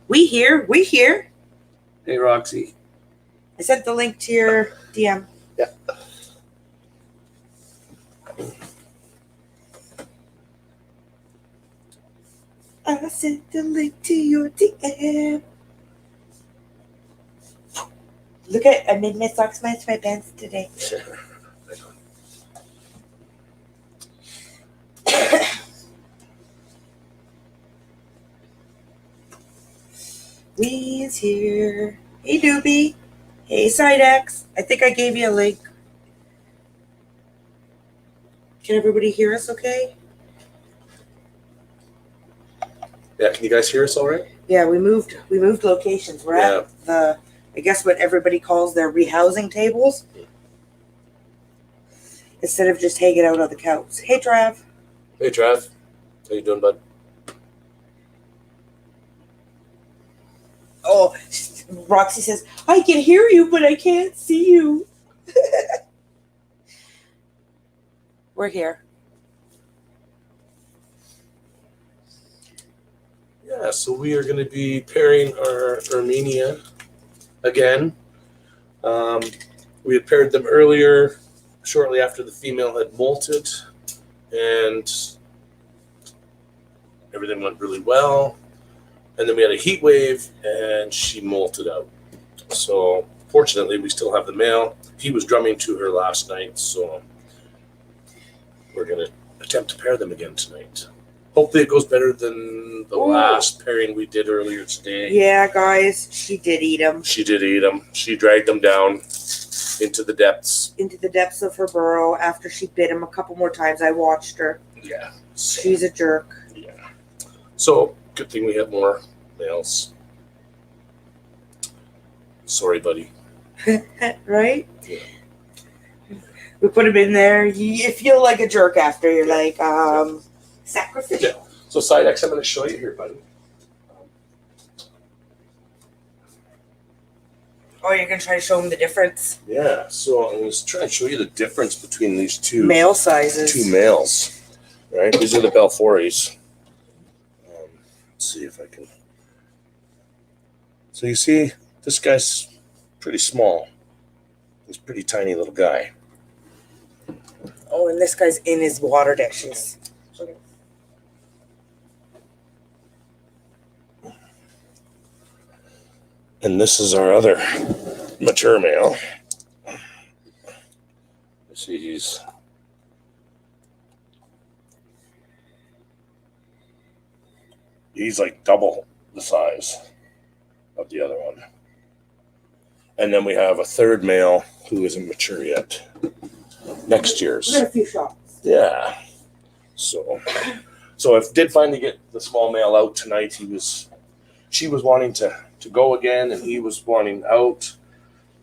We here. Hey, Roxy. I sent the link to your DM. Yeah. I sent the link to your DM. Look at, I made my socks match my pants today. We's here. Hey, Doobie. Hey, Sidex. I think I gave you a link. Can everybody hear us okay? Yeah, can you guys hear us all right? Yeah, we moved locations. We're at the, I guess what everybody calls their rehousing tables. Instead of just hanging out on the couch. Hey, Trav. Hey, Trav. How you doing, bud? Oh, Roxy says, I can hear you, but I can't see you. We're here. Yeah, so we are going to be pairing our irminia again. We had paired them earlier, shortly after the female had molted, and everything went really well. And then we had a heat wave, and she molted out. So fortunately, we still have the male. He was drumming to her last night, so we're going to attempt to pair them again tonight. Hopefully it goes better than the last pairing we did earlier today. Yeah, guys, she did eat them. She did eat them. She dragged them down into the depths. Into the depths of her burrow after she bit him a couple more times. I watched her. Yeah. So, she's a jerk. Yeah. So, good thing we have more males. Sorry, buddy. Right? Yeah. We put him in there. You feel like a jerk after. You're like, sacrificial. Yeah. So, Sidex, I'm going to show you here, buddy. Oh, you're going to try to show him the difference? Yeah. So, I'm going to try and show you the difference between these two male sizes. Two males. Right? These are the Belfories. Let's see if I can. So, you see, this guy's pretty small. He's a pretty tiny little guy. Oh, and this guy's in his water dishes. And this is our other mature male. You see, he's like double the size of the other one. And then we have a third male who isn't mature yet. Next year's. We got a few shots. Yeah. So I did finally get the small male out tonight. She was wanting to go again, and he was wanting out.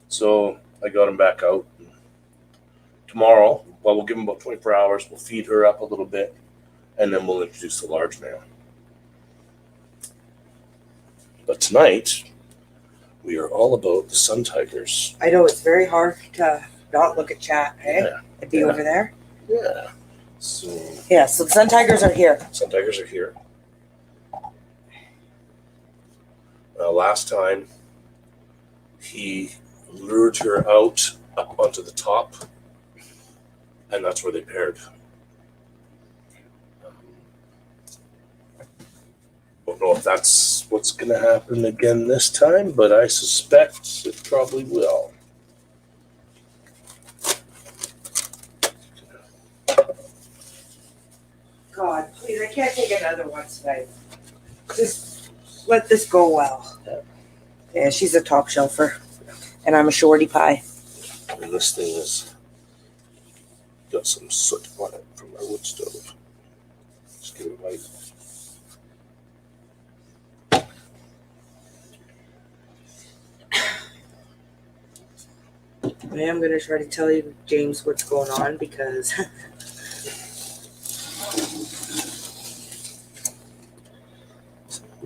So I got him back out. Tomorrow, we'll give him about 24 hours. We'll feed her up a little bit, and then we'll introduce the large male. But tonight, we are all about the sun tigers. I know, it's very hard to not look at chat, hey? Yeah. And be over there. Yeah. So the sun tigers are here. Sun tigers are here. Last time, he lured her out up onto the top, and that's where they paired. Don't know if that's what's going to happen again this time, but I suspect it probably will. God, please, I can't take another one tonight. Just let this go well. Yeah, she's a top shelfer, and I'm a shorty pie. And this thing has got some soot on it from our wood stove. Just give it a wipe. I am going to try to tell you, James, what's going on because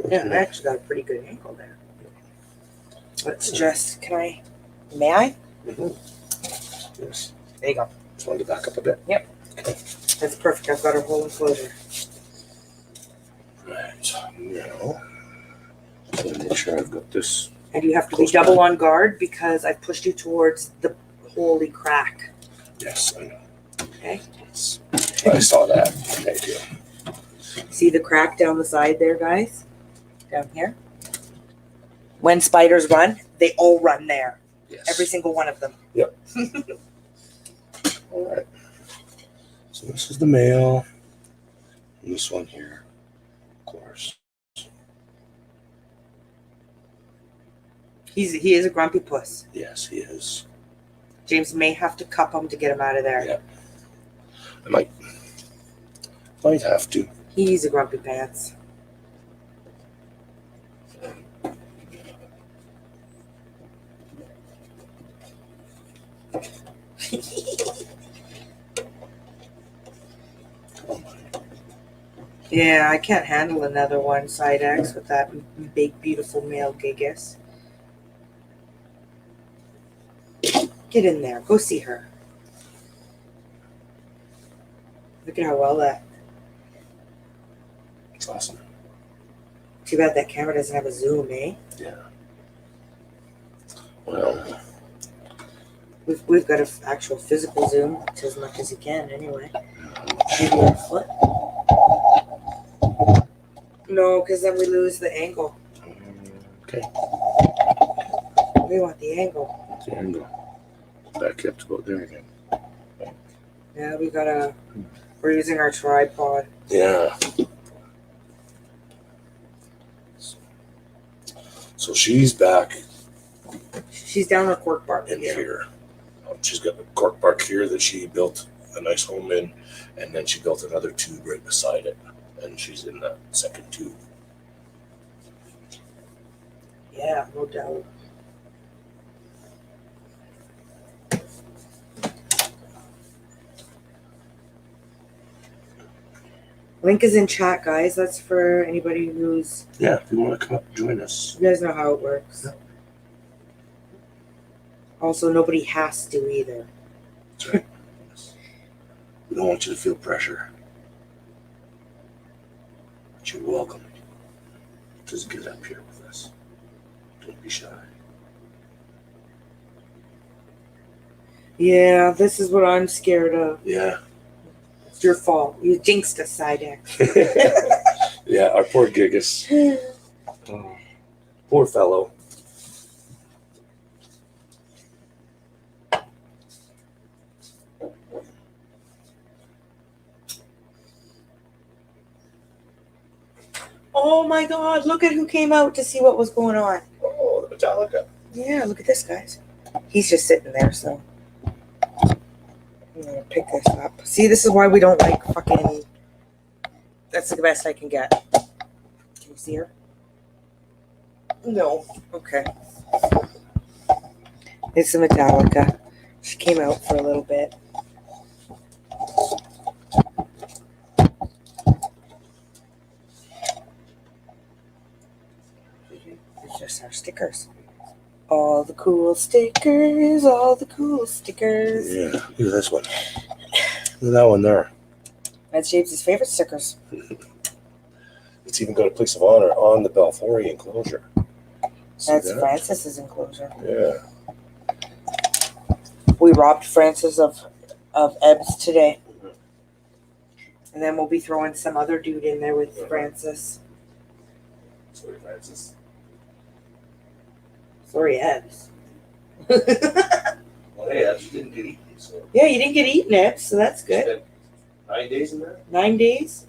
yeah, I actually got a pretty good angle there. Let's just, may I? Mm-hmm. Yes. There you go. Just wanted to back up a bit. Yep. Okay. That's perfect. I've got a whole enclosure. Right. Now, I'm going to make sure I've got this. And you have to be Close by. double on guard because I pushed you towards the holy crack. Yes, I know. Okay. Yes. I saw that. Thank you. See the crack down the side there, guys? Down here. When spiders run, they all run there. Yes. Every single one of them. Yep. All right. So this is the male. And this one here, of course. He is a grumpy puss. Yes, he is. James may have to cup him to get him out of there. Yeah. I might have to. He's a grumpy pants. Yeah, I can't handle another one side X with that big, beautiful male gigas. Get in there. Go see her. Look at how well that. It's awesome. Too bad that camera doesn't have a zoom, eh? Yeah. Well, We've got an actual physical zoom to as much as you can, anyway. Maybe a foot. No, because then we lose the angle. okay. We want the angle. The angle. Back up to about there again. Yeah, we're using our tripod. Yeah. So she's back She's down a cork bark in here. here. She's got a cork bark here that she built a nice home in, and then she built another tube right beside it, and she's in that second tube. Yeah, no doubt. Link is in chat, guys. That's for anybody who's. Yeah, if you want to come up and join us. You guys know how it works. Yeah. Also, nobody has to either. That's right. Yes. We don't want you to feel pressure. But you're welcome. Just get up here with us. Don't be shy. Yeah, this is what I'm scared of. Yeah. It's your fault. You jinxed us, side X. Yeah, our poor Gigas. Oh, poor fellow. Oh my God! Look at who came out to see what was going on. Oh, the Metallica. Yeah, look at this, guys. He's just sitting there, so I'm gonna pick this up. See, this is why we don't like fucking. That's the best I can get. Can you see her? No. Okay. It's the Metallica. She came out for a little bit. It's just our stickers. All the cool stickers, all the cool stickers. Yeah, look at this one. Look at that one there. That's James' favorite stickers. It's even got a place of honor on the Balfouri enclosure. See That's that? Francis's enclosure. Yeah. We robbed Francis of Ebbs today. And then we'll be throwing some other dude in there with Francis. Sorry, Francis. Sorry, Ebbs. Well, hey, she didn't get eaten, so. Yeah, you didn't get eaten, Ebbs, so that's good. Spent 9 days in there? 9 days.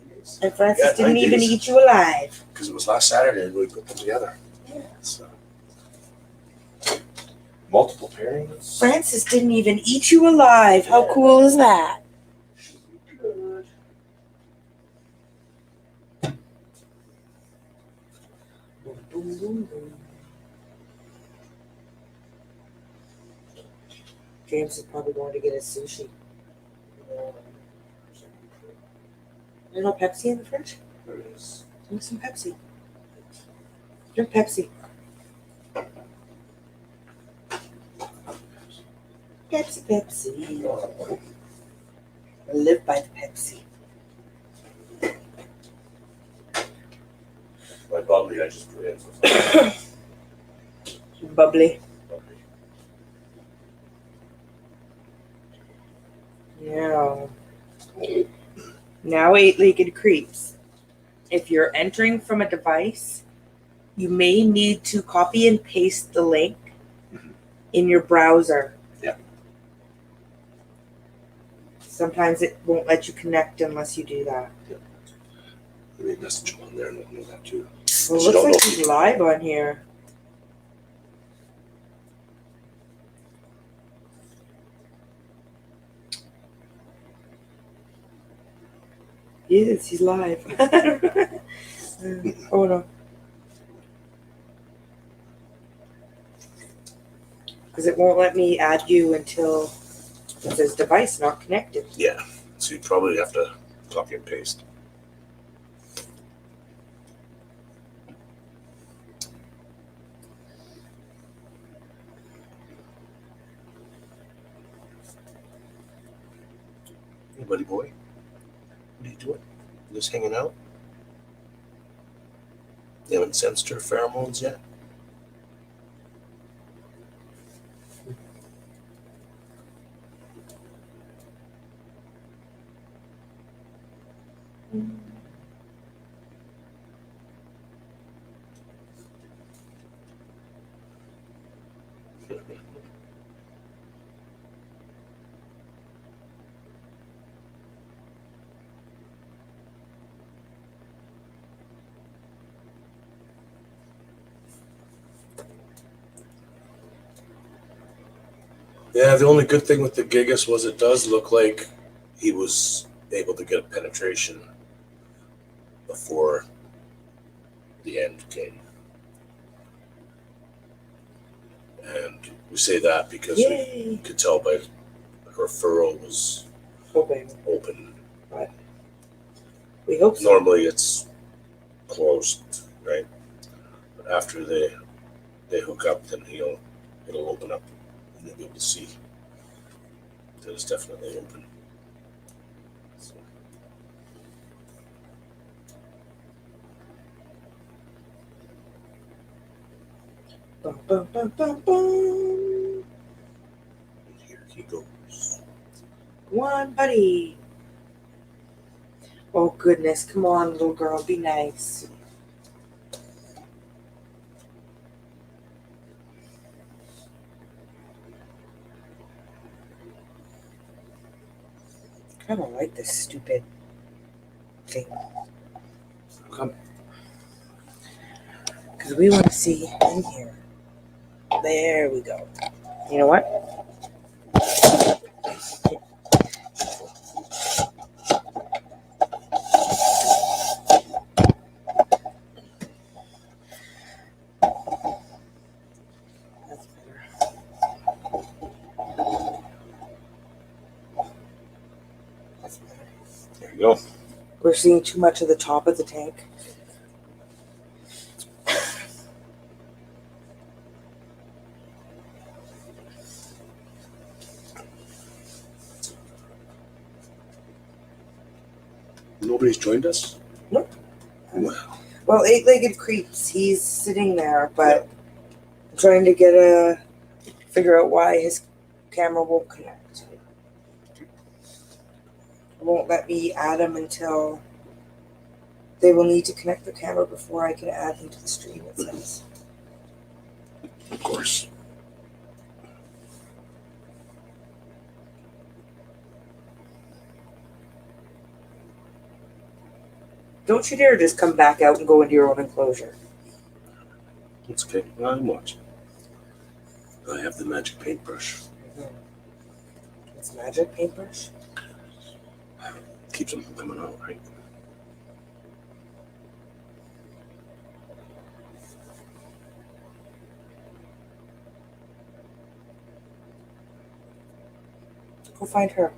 9 days. And Francis Yeah, didn't 9 even days. eat you alive. Because it was last Saturday and we put them together. Yeah. So. Multiple pairings. Francis didn't even eat you alive. How cool is that? Good. Boom, boom, boom, boom. James is probably going to get his sushi. There's no Pepsi in the fridge? There it is. Drink some Pepsi. Drink Pepsi. Pepsi, Pepsi. I live by the Pepsi. My bubbly bubbly I just put in. So it's Bubbly. bubbly. Yeah. Now, eight-legged creeps. If you're entering from a device, you may need to copy and paste the link in your browser. Yeah. Sometimes it won't let you connect unless you do that. Let me message him on there and let him know that too. Well, it She looks don't like know. he's live on here. Yes, he's live. Oh no. Because it won't let me add you until it says device not connected. Yeah. So you probably have to copy and paste. Hey, buddy boy. What are you doing? Just hanging out? You haven't sensed her pheromones yet? Yeah, the only good thing with the Gigas was it does look like he was able to get a penetration before the end came. And we say that because Yay! we could tell by her furrow was Open. open. We hope so. Normally it's closed, right? But after they hook up, then it'll open up and you'll be able to see that it's definitely open. So, Bum, bum, bum, bum, bum. and here he goes. Come on, buddy. Oh, goodness. Come on, little girl. Be nice. I don't like this stupid thing. Come. Because we want to see in here. There we go. You know what? That's better. That's better. There you go. We're seeing too much of the top of the tank. Nobody's joined us? Nope. Well, Well, eight-legged creeps. He's sitting there, but I'm trying to figure out why his camera won't connect. It won't let me add him until they will need to connect the camera before I can add him to the stream, it says. of course. Don't you dare just come back out and go into your own enclosure. It's okay. I'm watching. I have the magic paintbrush. It's magic paintbrush. Keeps them from coming out, right? Go find her.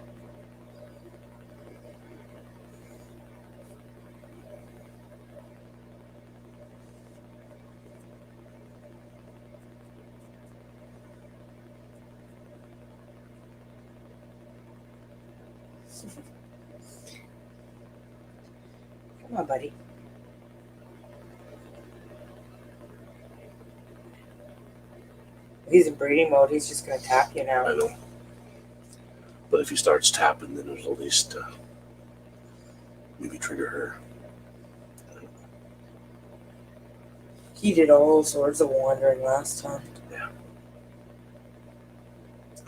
Come on, buddy. He's in breeding mode. He's just gonna tap you I now. know. But if he starts tapping, then it'll at least maybe trigger her. He did all sorts of wandering last time. Yeah.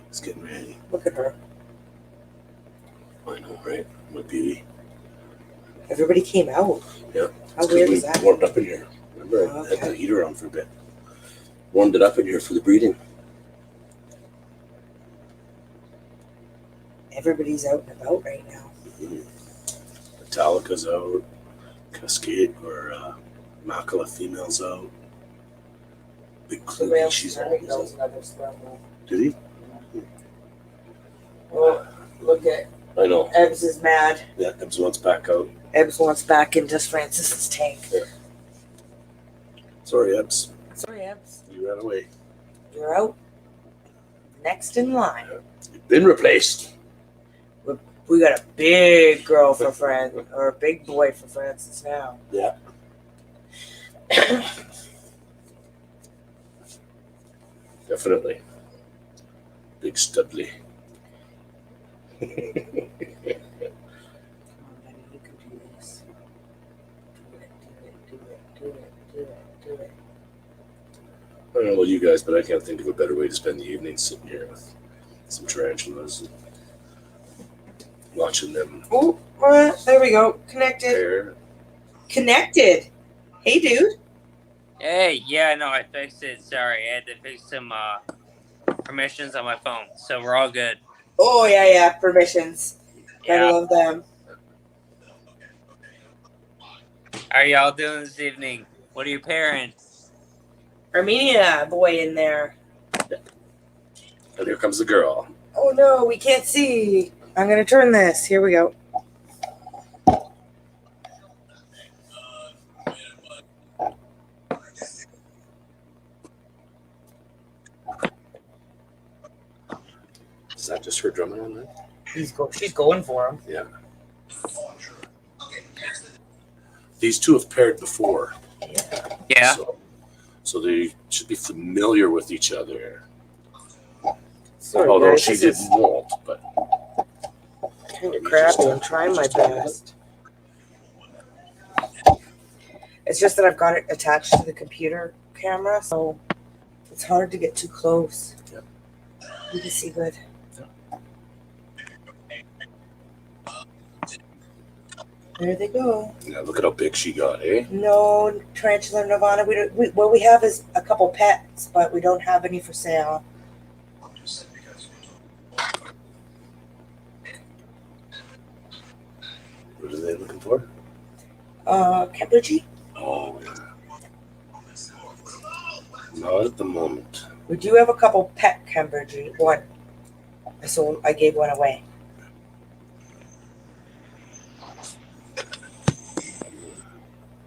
It's getting ready. Look at her. I know, right? What a beauty. Everybody came out. Yeah. How weird is that? Warmed up in here. Remember, I had the heater on for a bit. Warmed it up in here for the breeding. Everybody's out and about right now. Mm-hmm. Metallica's out. Cascade or Macula female's out. Big Cluey, she's always out. Did he? Oh, look at I know. Ebbs is mad. Yeah, Ebbs wants back out. Ebbs wants back into Francis's tank. Yeah. Sorry, Ebbs. Sorry, Ebbs. You ran away. You're out. Next in line. You've been replaced. We got a big girl for Francis, or a big boy for Francis now. Yeah. Definitely. Big Studley. Come on, Betty, you can do this. Do it. I don't know about you guys, but I can't think of a better way to spend the evening sitting here with some tarantulas and watching them Oh, there we go. Connected. pair. Connected. Hey, dude. Hey, yeah, no, I fixed it. Sorry, I had to fix some permissions on my phone, so we're all good. Oh, yeah. Permissions. Gotta Yeah. love them. How are y'all doing this evening? What are your parents? Armenia boy in there. And here comes the girl. Oh, no, we can't see. I'm going to turn this. Here we go. Is that just her drumming on that? She's going for him. Yeah. These two have paired before. Yeah. So they should be familiar with each other. Sorry, Although guys, she this did is molt, but kind of crappy. I'm trying my best. It's just that I've got it attached to the computer camera, so it's hard to get too close. Yep. You can see good. There they go. yeah, look at how big she got, eh? No tarantula Nirvana. What we have is a couple pets, but we don't have any for sale. What are they looking for? Cambridge. Oh, yeah. Not at the moment. We do have a couple pet Cambridge. One. I gave one away.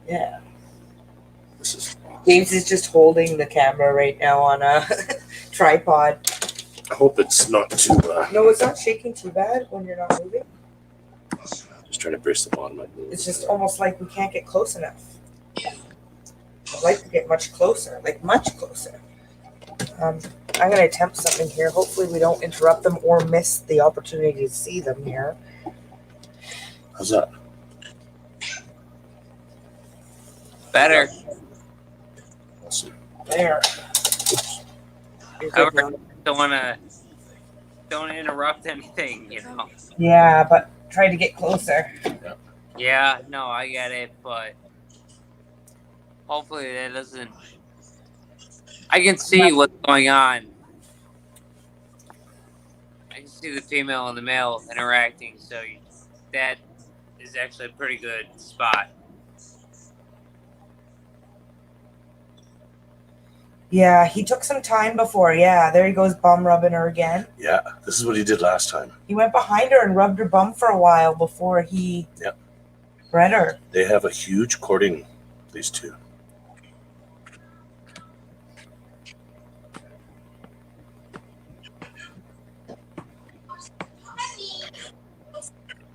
Yeah. This is. James is just holding the camera right now on a tripod. I hope it's not too. No, it's not shaking too bad when you're not moving. Just trying to brace the bottom of my move. It's just almost like we can't get close enough. I'd like to get much closer, like much closer. I'm going to attempt something here. Hopefully we don't interrupt them or miss the opportunity to see them here. How's that? Better. Awesome. There. You're good now. Don't interrupt anything, you know. Yeah, but try to get closer. Yeah, no, I get it, but hopefully that doesn't. I can see what's going on. I can see the female and the male interacting, so that is actually a pretty good spot. Yeah, he took some time before. Yeah, there he goes, bum rubbing her again. Yeah, this is what he did last time. He went behind her and rubbed her bum for a while before he bred her. They have a huge courting, these two.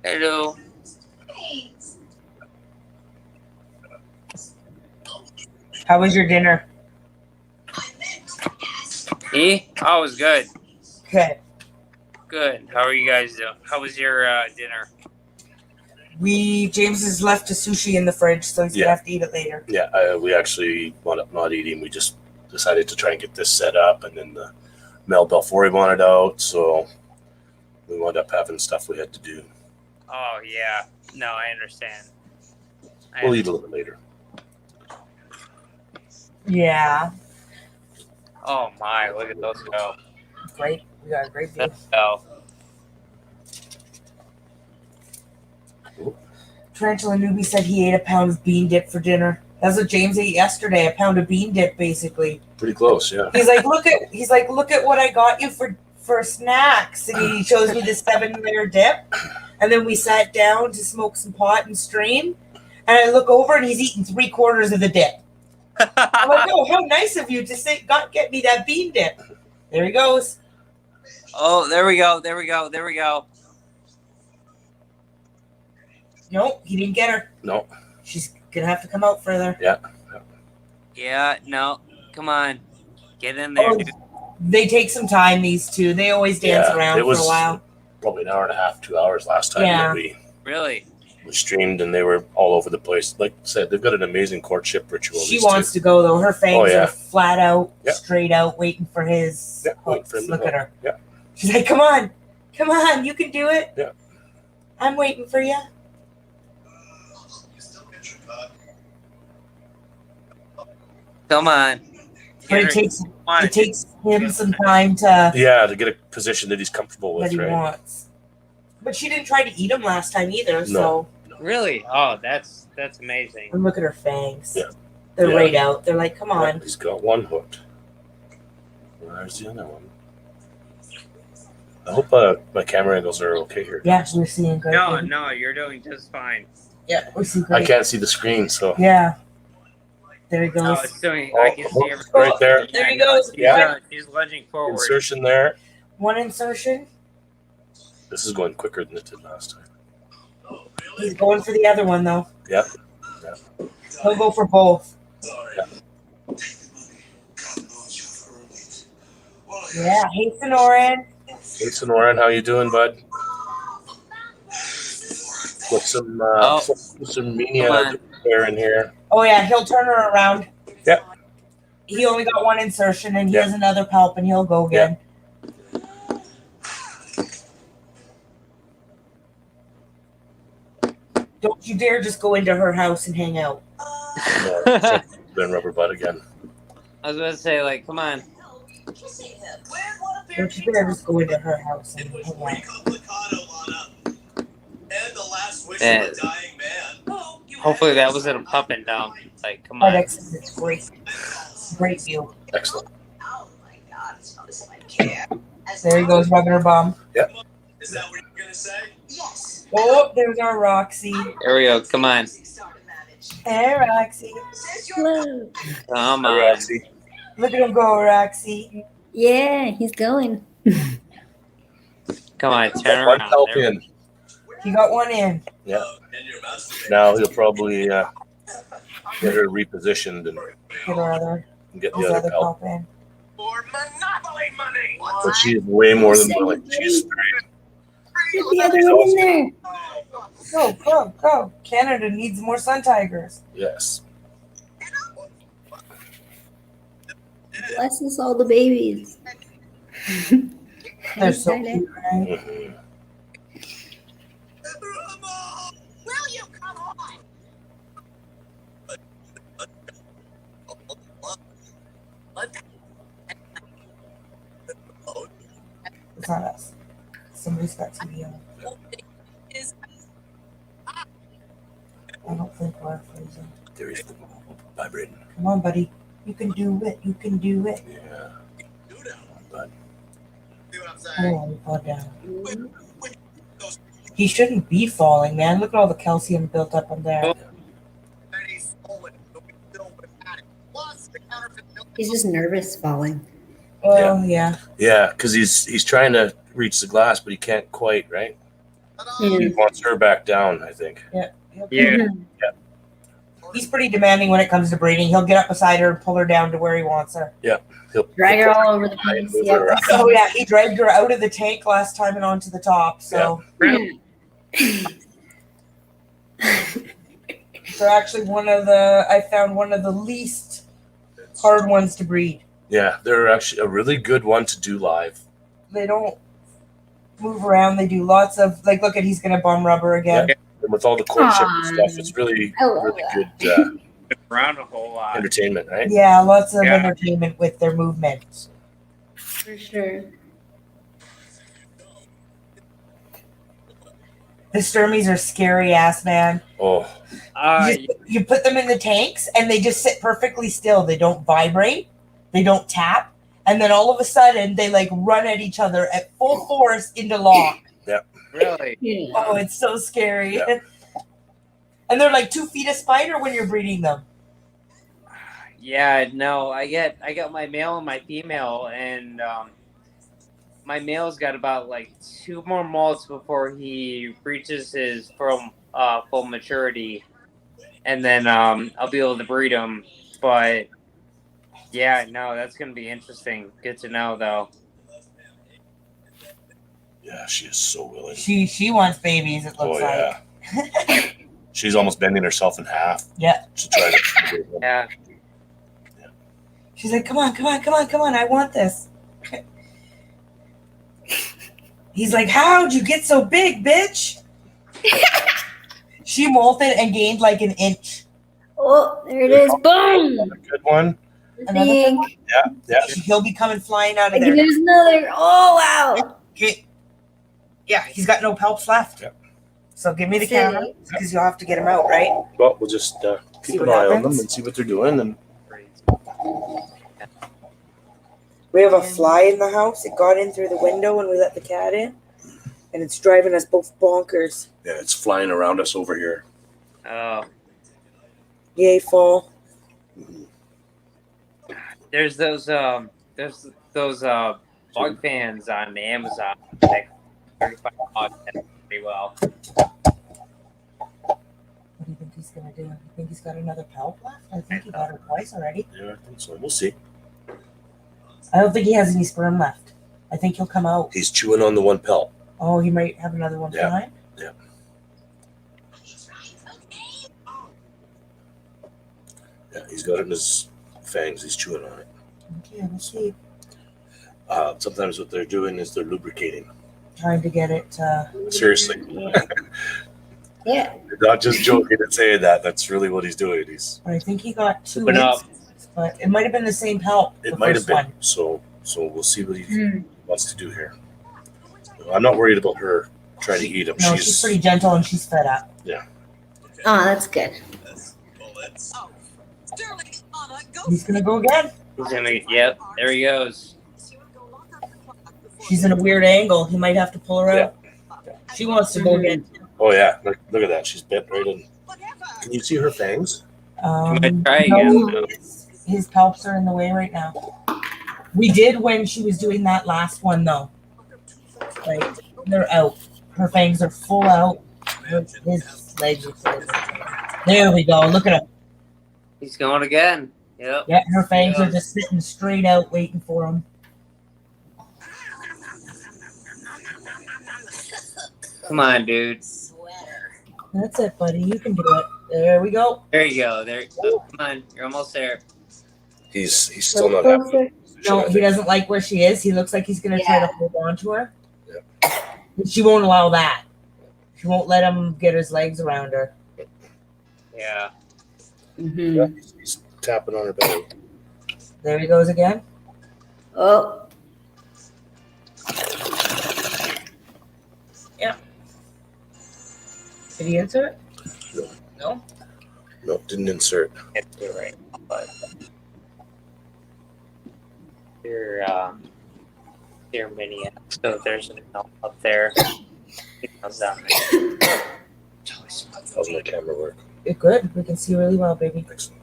Hello. How was your dinner? Oh, it was good. Good. Good. How are you guys doing? How was your dinner? James has left a sushi in the fridge, so he's gonna have to eat it later. Yeah, we actually wound up not eating. We just decided to try and get this set up, and then the Mel Belfori wanted out, so we wound up having stuff we had to do. Oh yeah. No, I understand. We'll eat a little bit later. Yeah. Oh my! Look at those go. Great. We got a great view. Oh. Tarantula Newbie said he ate a pound of bean dip for dinner. That's what James ate yesterday, a pound of bean dip, basically. Pretty close, yeah. He's like, look at what I got you for snacks. And he shows me this 7-layer dip. And then we sat down to smoke some pot and stream. And I look over and he's eating 3/4 of the dip. I'm like, oh, how nice of you to say, get me that bean dip. There he goes. Oh, there we go. There we go. There we go. Nope, he didn't get her. No. She's gonna have to come out further. Yeah. No. Come on. Get in there, dude. They take some time, these two. They always dance around for a while. Probably an hour and a half, 2 hours last time that we Really? streamed, and they were all over the place. Like I said, they've got an amazing courtship ritual. She wants to go, though. Her fangs are flat out, Yeah. straight out, waiting for his hooks. for him to Look go. at her. Yeah. She's like, come on, you can do it. Yeah. I'm waiting for you. Come on. But it takes him some time to to get a position that he's comfortable with, that he right? wants. But she didn't try to eat him last time either, so. Really? Oh, that's amazing. And look at her fangs. Yeah. They're right out. They're like, come on. He's got one hooked. Where's the other one? I hope my camera angles are okay here. Yeah, we're seeing great. No, you're doing just fine. Yeah, we're seeing great. I can't see the screen, so. Yeah. There he No, goes. it's doing. I can see everything. Right there. There he goes. She's lunging forward. Insertion there. One insertion. This is going quicker than it did last time. He's going for the other one, though. Yeah. He'll go for both. Yeah. Hey, Sonoran. Hey, Sonoran, how you doing, bud? Put some irminia there in here. Oh, yeah, he'll turn her around. Yeah. He only got one insertion, and he has another palp, and he'll go again. Don't you dare just go into her house and hang out. No, then rubber butt again. I was about to say, like, come on. Don't you dare just go into her house and hang out. And hopefully that wasn't a pumping down. Like, come on. It's great. Great view. Excellent. There he goes, rubbing her bum. Yep. Is that what you're gonna say? Yes. Oh, there's our Roxy. There we go. Come on. Hey, Roxy. Hello. Come on. Roxy. Look at him go, Roxy. Yeah, he's going. Come on, turn One around. help There in. He got one in. Yeah. Now he'll probably get her repositioned and Get her other, get his the other other help. palp in. For Monopoly money. But she's way more than willing. She's straight. Get the other one in there. Go. Canada needs more sun tigers. Yes. Bless us all the babies. They're so Tyler. cute, right? Mhm. Will you come on? It's not us. Somebody's got TV on. I don't think we're freezing. There is the vibrating. Come on, buddy. You can do it. You can do it. Yeah. But Oh, he fall down. He shouldn't be falling, man. Look at all the calcium built up on there. He's just nervous falling. Oh, yeah. yeah, because he's trying to reach the glass, but he can't quite. Right. Yeah. He wants her back down. I think. Yeah. Mhm. He's pretty demanding when it comes to breeding. He'll get up beside her and pull her down to where he wants her. Drag her all over the place. Yep. Oh yeah, he dragged her out of the tank last time and onto the top. So they're actually I found one of the least hard ones to breed. Yeah, they're actually a really good one to do live. They don't move around. They do lots of look at he's gonna bum rubber again. Yeah. And with all the courtship and stuff, it's really good Around a whole lot. entertainment, right? Yeah, lots of entertainment with their movements. For sure. The Sturmies are scary ass, man. Oh, You put them in the tanks and they just sit perfectly still. They don't vibrate. They don't tap. And then all of a sudden they run at each other at full force into lock. Really? Yeah. Oh, it's so scary. Yeah. And they're like 2 feet of spider when you're breeding them. Yeah, no, I got my male and my female, and my male's got about 2 more molts before he reaches his full maturity, and then I'll be able to breed him. But yeah, no, that's gonna be interesting. Good to know, though. yeah, she is so willing. She wants babies, it looks like. Yeah. She's almost bending herself in half. Yeah. To try to. Yeah. She's like, come on, I want this. He's like, how'd you get so big, bitch? She molted and gained an inch. Oh, there it is. Boom! A good one. Another good Big. one? Yeah. He'll be coming flying out of there. There's another. Oh, wow. Yeah, he's got no pelts left. Yeah. So give me the camera because you'll have to get him out, right? Well, we'll just See keep what an eye on them happens. and see what they're doing. And We have a fly in the house. It got in through the window when we let the cat in, and it's driving us both bonkers. yeah, it's flying around us over here. Oh, Yay, fall. there's those bug fans on Amazon. Like 35 bucks, pretty well. What do you think he's gonna do? You think he's got another pelt left? I think he got her twice already. Yeah, I think so. We'll see. I don't think he has any sperm left. I think he'll come out. He's chewing on the one pelt. Oh, he might have another one Yeah. behind. Yeah, he's got it in his fangs. He's chewing on it. Okay, we'll see. Sometimes what they're doing is they're lubricating. Trying to get it. Seriously. Yeah. They're not just joking and saying that. That's really what he's doing. But I think he got 2 Open up. inches, but it might have been the same pelt. It the might have first been. one. So we'll see what he wants to do here. I'm not worried about her trying to eat him. No, she's pretty gentle and she's fed up. Oh, that's good. Oh, Sterling, Anna, go. He's gonna go again. He's gonna, yep, there he goes. She's in a weird angle. He might have to pull her out. She wants to go again. Oh yeah, look at that. She's bent right in. Can you see her fangs? might try no, again. his palps are in the way right now. We did when she was doing that last one though. They're out. Her fangs are full out. His legs are full. There we go. Look at him. He's going again. Yep. Yeah, her fangs are just sitting straight out waiting for him. Come on, dude. That's it, buddy. You can do it. There we go. There you go. There. Oh, come on. You're almost there. He's still not happy. No, he doesn't like where she is. He looks like he's going to try to hold on to her. Yeah. And she won't allow that. She won't let him get his legs around her. Yeah. Yeah, he's tapping on her belly. There he goes again. Oh. Did he answer it? No. No? No, didn't insert. You're right. But you're mini. So there's an up there. How's that? How's my camera work? You're good. We can see really well, baby. Excellent.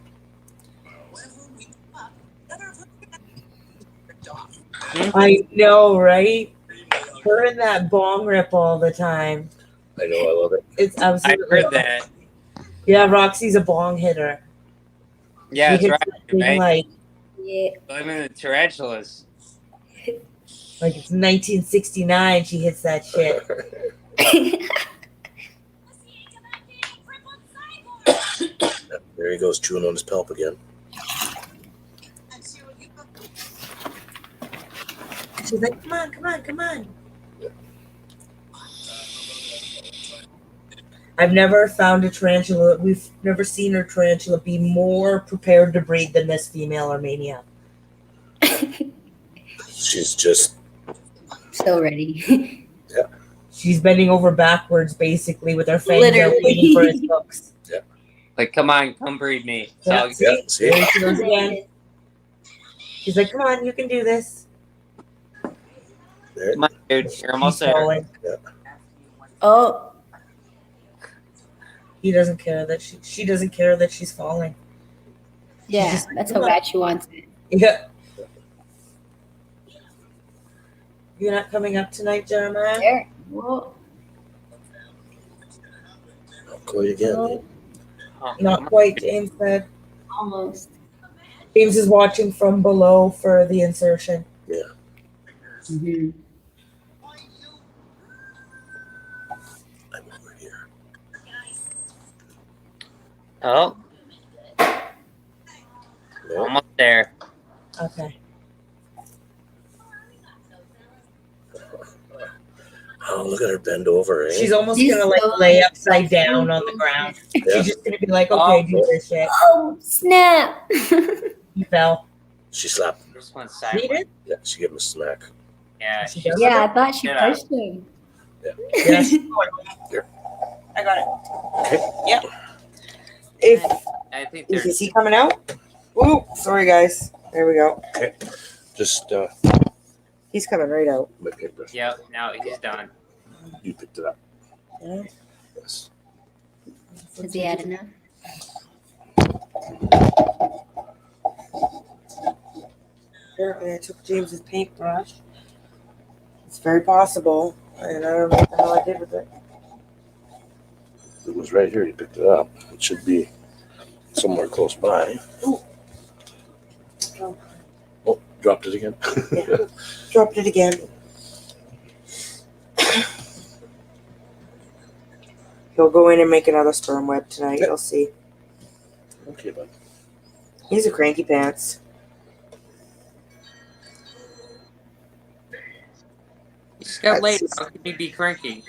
I know, right? Her and that bong rip all the time. I know, I love it. It's I absolutely. heard that. Yeah, Roxy's a bong hitter. Yeah, She that's hits right. that thing Right? Yeah. Living in the tarantulas. like it's 1969. She hits that shit. There he goes, chewing on his pelp again. She's like, come on, come on, come on. I've never found a tarantula. We've never seen a tarantula be more prepared to breed than this female Armenia. She's just So ready. She's bending over backwards, basically, with her fangs out, Literally. waiting for his hooks. Like, come on, come breed me. It's Yeah, all see? yeah, see? There she goes again. She's like, come on, you can do this. There. Come on, dude. You're almost He's there. falling. Oh, He doesn't care that she doesn't care that she's falling. yeah. just like, That's "Come how on." bad she wants it. Yeah. You're not coming up tonight, Jeremiah? There. Whoa. I'll call you again. Whoa. Oh, Not quite, James said. Almost. James is watching from below for the insertion. Mm-hmm. I'm over here. Oh, No. almost there. Okay. Oh, look at her bend over, eh? She's almost She's gonna like so- lay upside down on the ground. Yeah. She's just gonna be like, okay, do this shit. Oh, snap. You fell. She slapped. This one's She sideways. did? Yeah, she gave him a smack. Yeah, She she's does? Yeah, I thought she Yeah. pushed him. Yeah, she's going. Here. I got it. Okay. Yep. If I think is there's he coming out? Ooh, sorry guys. There we go. Just He's coming right out. my paper. Yep, now he's done. You picked it up. Yeah. Yes. Has he had enough? Apparently I took James's paintbrush. It's very possible. And I don't know what the hell I did with it. It was right here. You picked it up. It should be somewhere close by. Oh. Oh, dropped it again. Yeah. Dropped it again. He'll go in and make another sperm web tonight. You'll see. Okay, bud. He's a cranky pants. He's got late. How can he be cranky?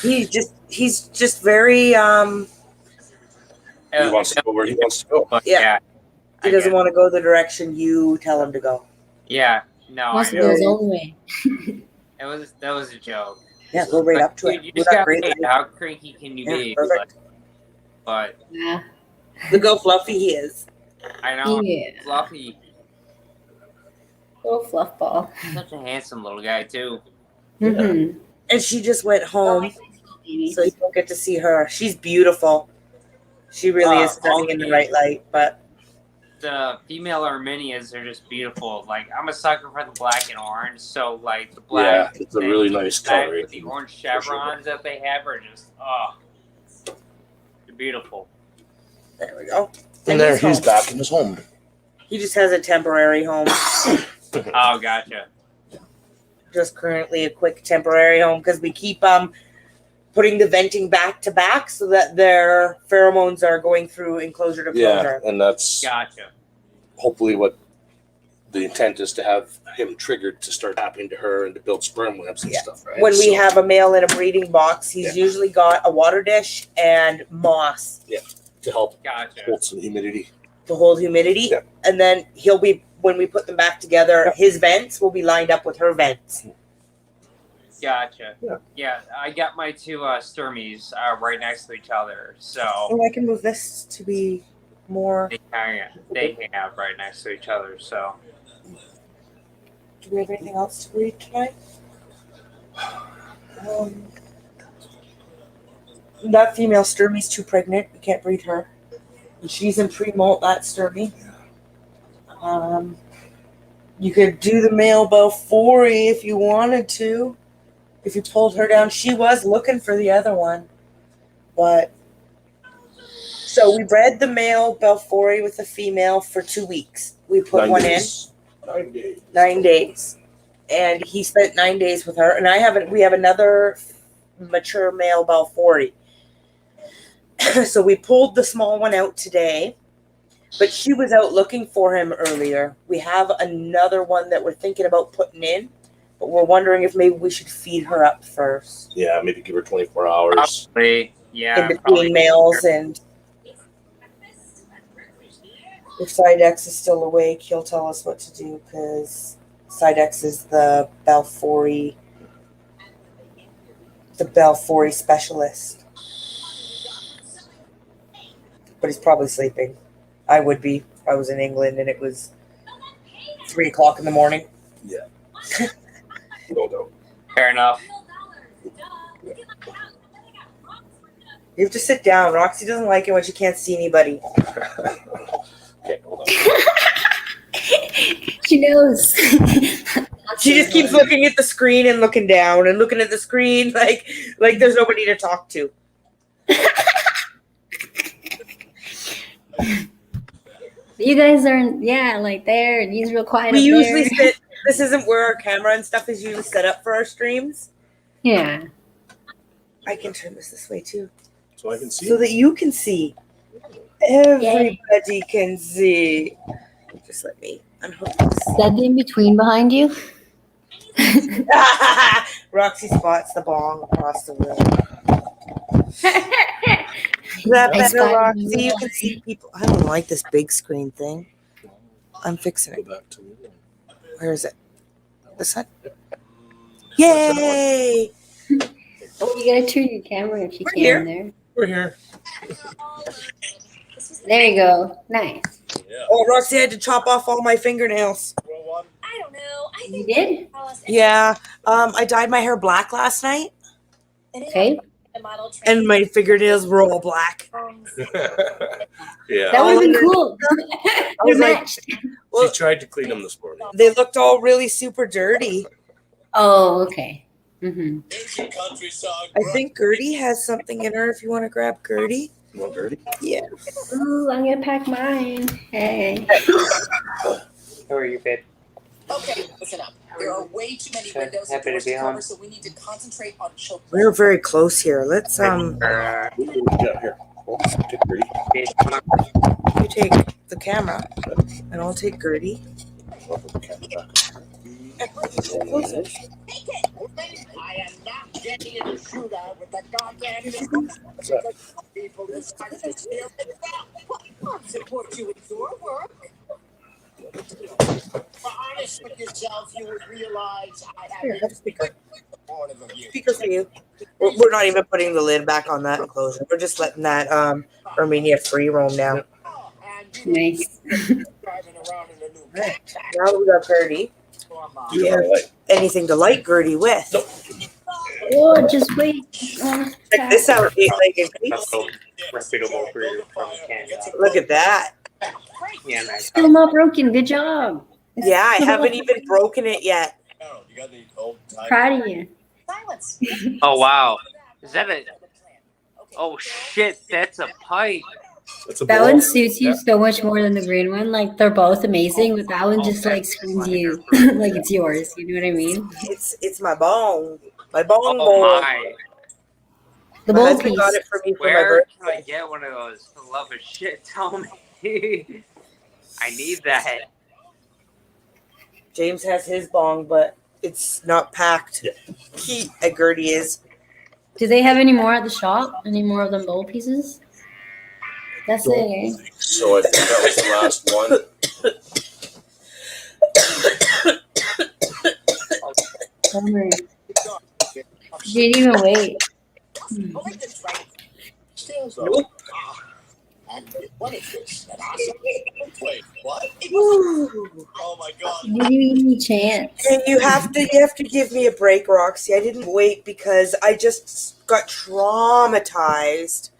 He's just very He wants to go where he wants to go. But Yeah. yeah. he doesn't want to go the direction you tell him to go. Yeah, no, Wants I to know. go his own way. That was a joke. Yeah, go right up to Dude, it. you With just that got great paid. light. How cranky can you Yeah, be? perfect. But Yeah. Look how fluffy he is. I know Yeah. Fluffy, Little fluff ball. such a handsome little guy too. Mm-hmm. And she just went home, so you don't get to see her. She's beautiful. She really is standing in the right light, but The female Arminias are just beautiful. Like I'm a sucker for the black and orange, so like the black. Yeah, it's a really nice black color. with the orange chevrons that they have are just they're beautiful. there we go. And there he's he's home. back in his home. He just has a temporary home. Oh, gotcha. Just currently a quick temporary home because we keep putting the venting back to back so that their pheromones are going through enclosure to Yeah, closure. and that's Gotcha. hopefully what the intent is, to have him triggered to start happening to her and to build sperm webs and Yeah. stuff, right? When we So, have a male in a breeding box, he's usually got a water dish and moss to help Gotcha. hold some humidity. to hold humidity. Yeah. And then he'll be, when we put them back together, his vents will be lined up with her vents. Gotcha. Yeah. I got my two Sturmies right next to each other, so Oh, I can move this to be more. they have right next to each other. So Do we have anything else to breed tonight? That female Sturmy's too pregnant. We can't breed her. And she's in pre-molt, that Sturmy. You could do the male Belfori if you wanted to. If you pulled her down. She was looking for the other one. But So we bred the male Belfori with the female for 2 weeks. We put 9 one days. 9 days. in 9 days, and he spent 9 days with her. And we have another mature male Belfori. So we pulled the small one out today, but she was out looking for him earlier. We have another one that we're thinking about putting in, but we're wondering if maybe we should feed her up first. Yeah, maybe give her 24 hours. Probably, yeah. In between males, and if Sidex is still awake, he'll tell us what to do, because Sidex is the Belfori specialist. But he's probably sleeping. I would be if I was in England and it was 3 o'clock in the morning. Yeah. No doubt. Fair enough. You have to sit down. Roxy doesn't like it when she can't see anybody. Okay, hold on. She knows. She just keeps looking at the screen and looking down and looking at the screen like there's nobody to talk to. You guys are, like there, and he's real quiet. We up usually there. sit. This isn't where our camera and stuff is usually set up for our streams. Yeah. I can turn this way too, So I can see. so that you can see. Everybody can see. Just let me unhook Is that the in between behind you? this. Roxy spots the bong across the room. Is that I better, spotted Roxy? you. You can see people. I don't like this big screen thing. I'm fixing Go it. back to me. Where is it? This side? Yay! Oh, you gotta turn your camera if you We're can here. there. We're here. There you go. Nice. Yeah. Oh, Roxy had to chop off all my fingernails. I don't know. I You think did? Yeah. I dyed my hair black last night, Okay. and my fingernails were all black. Yeah. That would have been Oh, cool. I You're was like, matched. well, She tried to clean them this morning. they looked all really super dirty. Oh, okay. Mm-hmm. I think Gertie has something in her if you want to grab Gertie. You want dirty? Yeah. Ooh, I'm gonna pack mine. Hey. How are you, babe? Okay, listen up. There are way too many windows and Happy to doors be to on. cover, so we need to concentrate on children. We're very close here. Let's Yeah, here. Oh, get dirty. you take the camera and I'll take Gertie. I'll put the camera back. I am not getting in a shootout with the goddamn What's that? people decided to steal it down. I'll support you in your work. For honest with yourself, you would realize I Here, have have a speaker. one of you. Speaker for you. We're not even putting the lid back on that enclosure. We're just letting that Armenia free roam now. And you Nice. driving around in a new Right. Now that we got Gertie, Do you have a light? anything to light Gertie with. Nope. Oh, just wait. Oh, Check this out, 8-legged piece. Reputable breeder from Canada. Look at that. Yeah, nice. still not broken. Good job. Yeah, I haven't even broken it yet. Proud of you. Silence. Oh wow, is that a? Oh shit, that's a pipe. That's a That ball. one suits you Yeah. so much more than the green one. Like they're both amazing, but that one just like screams you like it's yours. You know what I mean? It's my bone. My bone Oh bowl. my. The My bowl husband piece. got it for me for my Where can I birthday. get one of those? For the love of shit, tell me. I need that. James has his bong, but it's not packed. Yeah. He at Gertie is. Do they have any more at the shop? Any more of them bowl pieces? That's it. Eh? So I think that was the last one. Bummer. You didn't even wait. Nope. And what is this? An awesome. Wait, what? Woo. Oh my god. You didn't even give me a chance. And you have to give me a break, Roxy. I didn't wait because I just got traumatized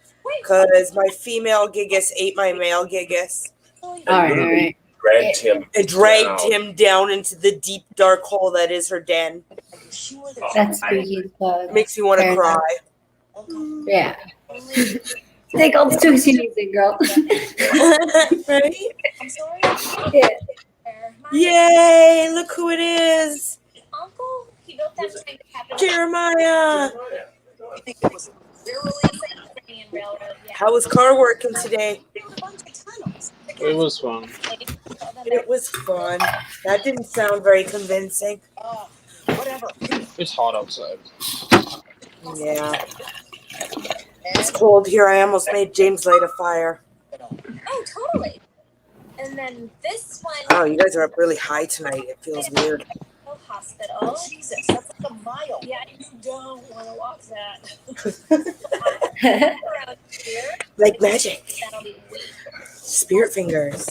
because my female gigas ate my male gigas. All right. Dragged him. It dragged down. him down into the deep dark hole that is her den. That's spooky as fuck. Makes me want to Fair cry. Yeah. Take all the tools you need, girl. Right? I'm sorry. Yeah. Yay! Look who it is. Uncle, he built that train to happen. Jeremiah. I think it was literally a subterranean railroad. Yeah. How was car working today? There were a bunch of tunnels. It was fun. It was fun. That didn't sound very convincing. Whatever. It's hot outside. Yeah. It's cold here. I almost made James light a fire. Oh, totally. And then this one. Oh, you guys are up really high tonight. It feels weird. Hospital. Jesus, that's like a mile. Yeah, you don't want to walk that. Around here, Like magic. that'll be weak. Spirit fingers.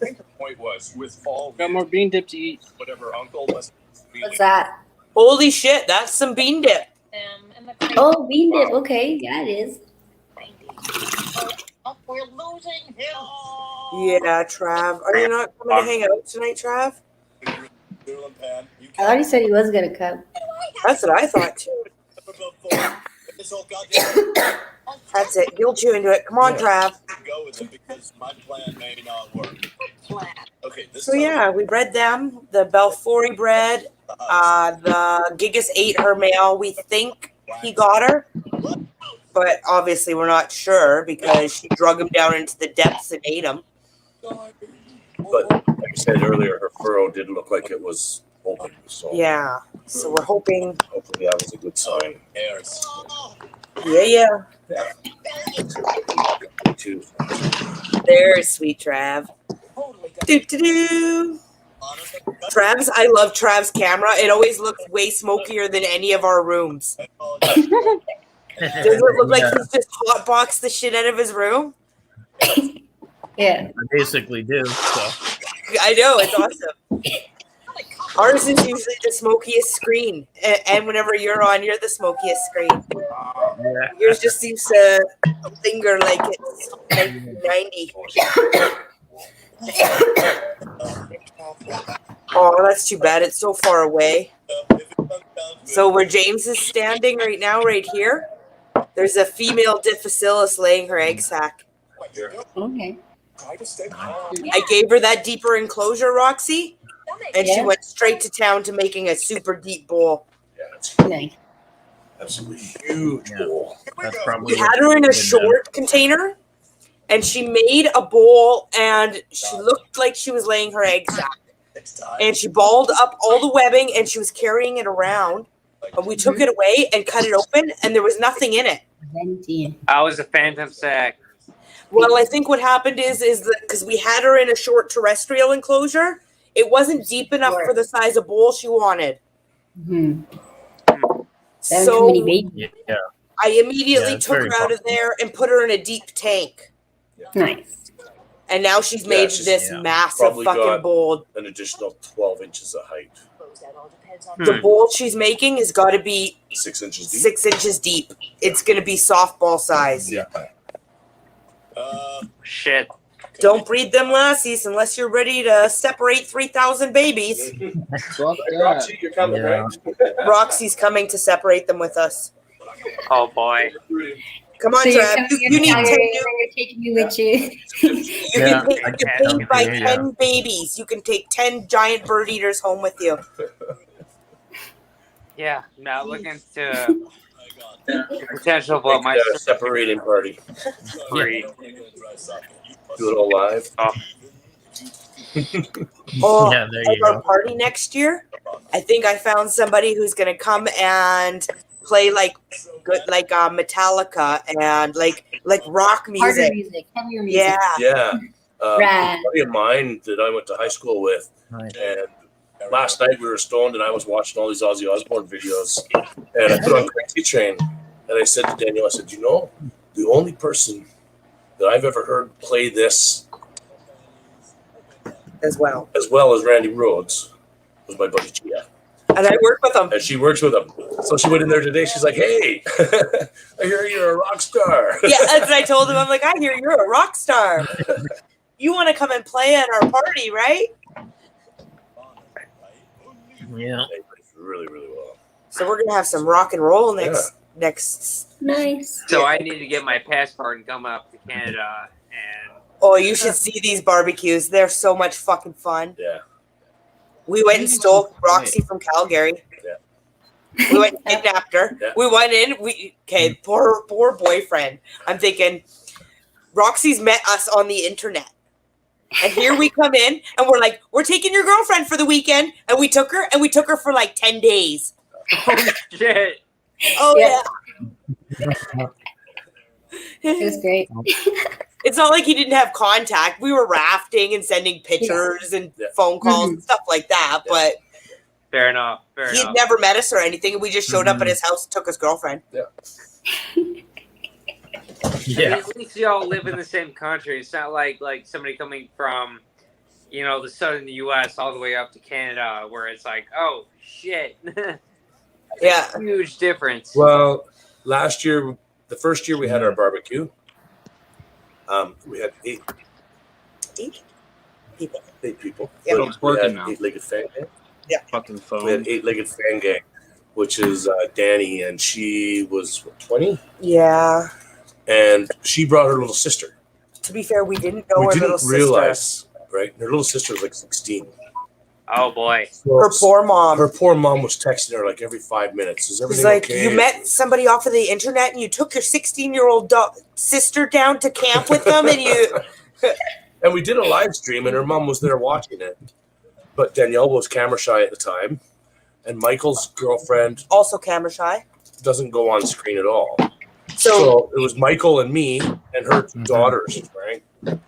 The point was, with all Got more bean dip to eat. whatever uncle was feeling, What's that? Holy shit, that's some bean dip. And the Oh, bean dip. Okay, yeah, it is. Oh, we're losing him. Yeah, Trav. Are you not coming to hang out tonight, Trav? Noodle pan, you I thought he said he was gonna come. That's what I thought too. This whole goddamn That's it. Guilt you into it. Come on, Trav. go with it because my plan may not work. Plan. Okay, this So yeah, we bred them. The Belfori bred. The Gigas ate her male. We think he got her, but obviously we're not sure because she drug him down into the depths and ate him. But like I said earlier, her furrow did look like it was open. So Yeah. So we're hoping. hopefully that was a good sign. Heirs. Yeah. Too. There's sweet Trav. Do do do. Trav's. I love Trav's camera. It always looks way smokier than any of our rooms. Doesn't it look like he's just hotboxed the shit out of his room? Yeah. I basically do. So I know, it's awesome. Ours is usually the smokiest screen. And whenever you're on, you're the smokiest screen. yeah, Yours just seems to linger like it's 1990. Oh, that's too bad. It's so far away. So where James is standing right now, right here, there's a female difficilis laying her egg sac. Okay. I gave her that deeper enclosure, Roxy, and she Yeah. went straight to town to making a super deep bowl. Yeah, it's Nice. absolutely huge Yeah. bowl. that's probably. We had her in a short container, and she made a bowl, and she looked like she was laying her egg sac. And she balled up all the webbing, and she was carrying it around. And we took it away and cut it open, and there was nothing in it. Venti. I was a phantom sack. Well, I think what happened is that because we had her in a short terrestrial enclosure, it wasn't deep enough for the size of bowl she wanted. Hmm. Too many So babies. Yeah, I immediately Yeah, it's took very her out of there and put her in a deep tank. Nice. And now she's Yeah, made she's- this yeah. massive Probably fucking got- bowl. An additional 12 inches of height, That all depends on The bowl she's making has got to be 6 inches deep. 6 inches deep. It's going to be softball size. Yeah. Shit. Don't breed them lassies unless you're ready to separate 3,000 babies. Fuck Hey, that. Roxy, you're coming, Yeah. right? Roxy's coming to separate them with us. Oh boy. Come on, So you're Trav. coming You in need 10 Calgary new. and you're taking me with you. You Yeah, can take, I you can can't. take by Yeah. 10 babies. You can take 10 giant bird eaters home with you. Yeah, not looking to potential for my Separating party. breed. Do it all live. Oh, yeah. There at you our go. party next year, I think I found somebody who's gonna come and play like good, like Metallica and like rock Harder music. music, heavier music. Yeah, Yeah. Rad. A buddy of mine that I went to high school with, Nice. and last night we were stoned and I was watching all these Ozzy Osbourne videos, and I put on Crazy Train, and I said to Daniel, I said, you know, the only person that I've ever heard play this as well. as well as Randy Rhoads was my buddy Gia. And I work with them. And she works with him. So she went in there today. She's like, hey, I hear you're a rock star. Yeah, that's what I told him. I'm like, I hear you're a rock star. You want to come and play at our party, right? Yeah. They played really, really well. So we're gonna have some rock and roll next next. Nice. So I need to get my passport and come up to Canada. And Oh, you should see these barbecues. They're so much fucking fun. Yeah. We went and stole Roxy from Calgary. Yeah. We went and kidnapped her. Yeah. We went in. Poor boyfriend. I'm thinking, Roxy's met us on the internet. And here we come in and we're like, we're taking your girlfriend for the weekend. And we took her for like 10 days. holy shit. Oh, Yeah. yeah. It was great. It's not like he didn't have contact. We were rafting and sending pictures and phone calls and stuff like that. But Fair enough. Fair he'd enough. never met us or anything. We just showed up at his house and took his girlfriend. Yeah. At least y'all live in the same country. It's not like somebody coming from, the southern U.S. all the way up to Canada, where it's like, oh shit, Yeah. huge difference. Well, last year, the first year we had our barbecue, we had eight People. people. Yeah. We It's working had now. eight-legged fan gang. Fucking We phone. had eight-legged fan gang, which is Danny, and she was 20, Yeah. and she brought her little sister. To be fair, we didn't know We her didn't little realize, right? Her little sister was like 16. Oh boy. sister. Her poor mom. Her poor mom was texting her like every 5 minutes. Is everything She's like, okay? you met somebody off of the internet and you took your 16-year-old sister down to camp with them and you... And we did a live stream, and her mom was there watching it. But Danielle was camera shy at the time, and Michael's girlfriend Also camera shy. doesn't go on screen at all. So So it was Michael and me and her daughters, right? It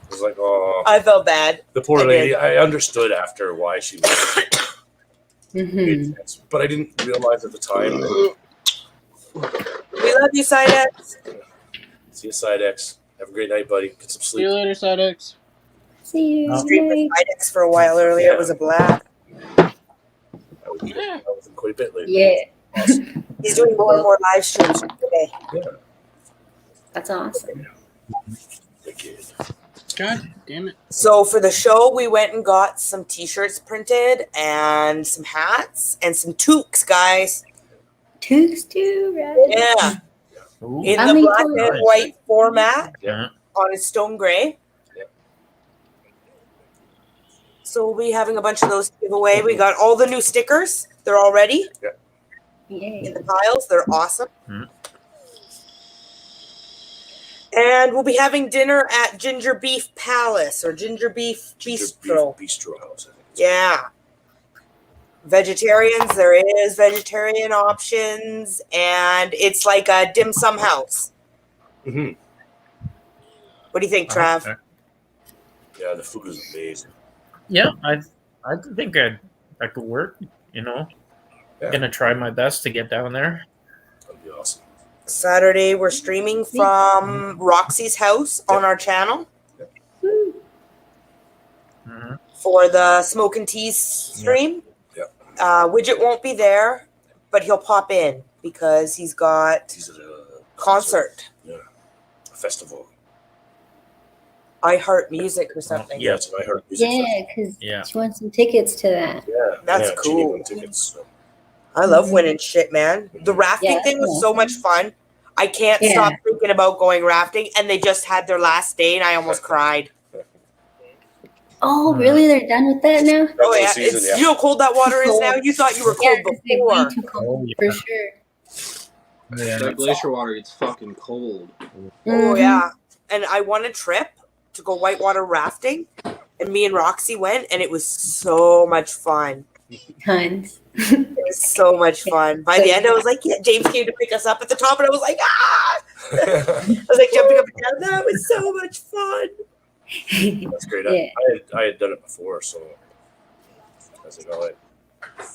was like, oh, I felt bad. the poor I lady. did. I understood after why she was, Mm-hmm. but I didn't realize at the time. We love you, Sidex. See you, Side X. Have a great night, buddy. Get some See you sleep. later, Sidex. See you. Streamed with Night. Sidex for a while earlier. It was a blast. I was with him quite a bit lately. Yeah, He's doing more and more live streams today. that's awesome. Good kid. God damn it. So for the show, we went and got some T-shirts printed and some hats and some toques, guys. Tooks too, right? Yeah, Ooh. in How the many black toques? and white format Yeah. on a stone gray. Yeah. So we'll be having a bunch of those to give away. We got all the new stickers. They're all ready Yay. in the piles. They're awesome. Mhm. And we'll be having dinner at Ginger Beef Palace or Ginger Beef Bistro. Bistro House. I think. Yeah. Vegetarians, there is vegetarian options, and it's like a dim sum house. Mm-hmm. What do you think, Trav? Okay. Yeah, the food is amazing. Yeah, I think I could work. Yeah. Gonna try my best to get down there. That'd be awesome. Saturday, we're streaming from Roxy's house on our channel Mhm. for the Smoke and Teas stream. Widget won't be there, but he'll pop in because he's got He's at a concert. Yeah. A festival. I Heart Music or something. Yeah, it's an I Heart Music Yeah, Festival. because Yeah. she wants some tickets to that. Yeah. That's yeah, cool. Ginny won tickets, so. I love winning shit, man. The rafting Yeah, thing was so awesome. much fun. I can't Yeah. stop thinking about going rafting, and they just had their last day, and I almost cried. Oh, really? They're done with that now? Oh yeah, Season, it's yeah. you know how cold that water is now. You thought you were Yeah, cold 'cause they're way before. too cold, Oh, yeah. for sure. Yeah, That glacier water gets fucking cold. Oh Mhm. yeah, and I won a trip to go whitewater rafting, and me and Roxy went, and it was so much fun. Tons. It was so much fun. By the end, I was like, yeah, James came to pick us up at the top, and I was like, ah! I was like jumping up and down. That was so much fun. That's great. Yeah. I had done it before, so I was like, all right,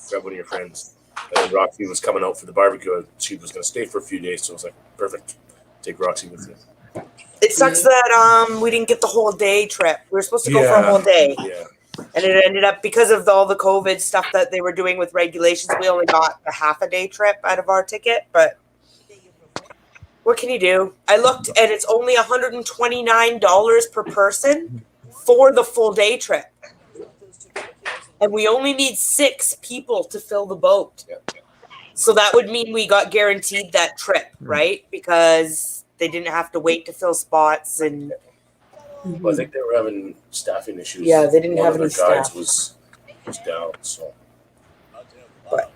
grab one of your friends. And then Roxy was coming out for the barbecue. She was going to stay for a few days, so I was like, perfect. Take Roxy with you. It sucks that we didn't get the whole day trip. We were supposed to go for a Yeah. whole day, Yeah. and it ended up because of all the COVID stuff that they were doing with regulations. We only got a half a day trip out of our ticket, but what can you do? I looked, and it's only $129 per person for the full day trip, and we only need 6 people to fill the boat. Yeah. So that would mean we got guaranteed that trip, right? Because they didn't have to wait to fill spots and Well, I think they were having staffing issues. Yeah, they didn't One have of any their guides staff. was down, so. But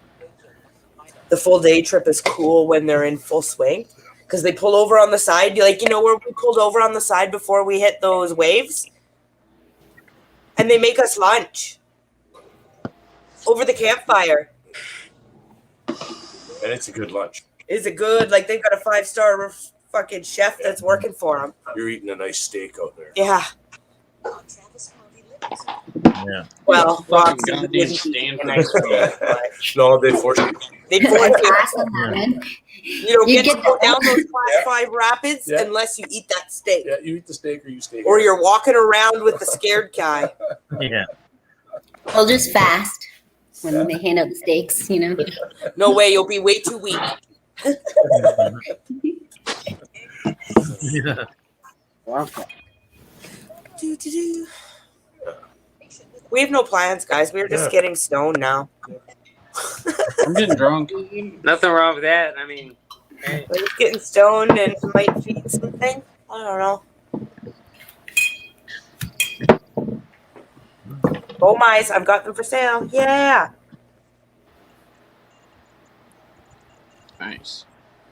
the full day trip is cool when they're in full swing because they pull over on the side. Like, you know, where we pulled over on the side before we hit those waves? And they make us lunch over the campfire. And it's a good lunch. Is it good? Like, they've got a 5-star fucking chef that's working for them. You're eating a nice steak out there. Yeah. Yeah. Well, Fucking Roxy goddamn wouldn't stand eat for a nice this. steak, but No, they forced you. they That's force you. fast on that, man. You don't You get to get go the- down those class 5 rapids Yeah. unless you eat that steak. Yeah, you eat the steak or you stay Or here. you're walking around with the scared guy. Yeah. They'll just fast when they hand out the steaks, you know. No way, you'll be way too weak. Yeah. Do. We have no plans, guys. We're just Yeah. getting stoned now. I'm getting drunk. Nothing wrong with that. I mean, hey, We're just getting stoned and might feed something. I don't know. Oh mice, I've got them for sale. Yeah. Nice.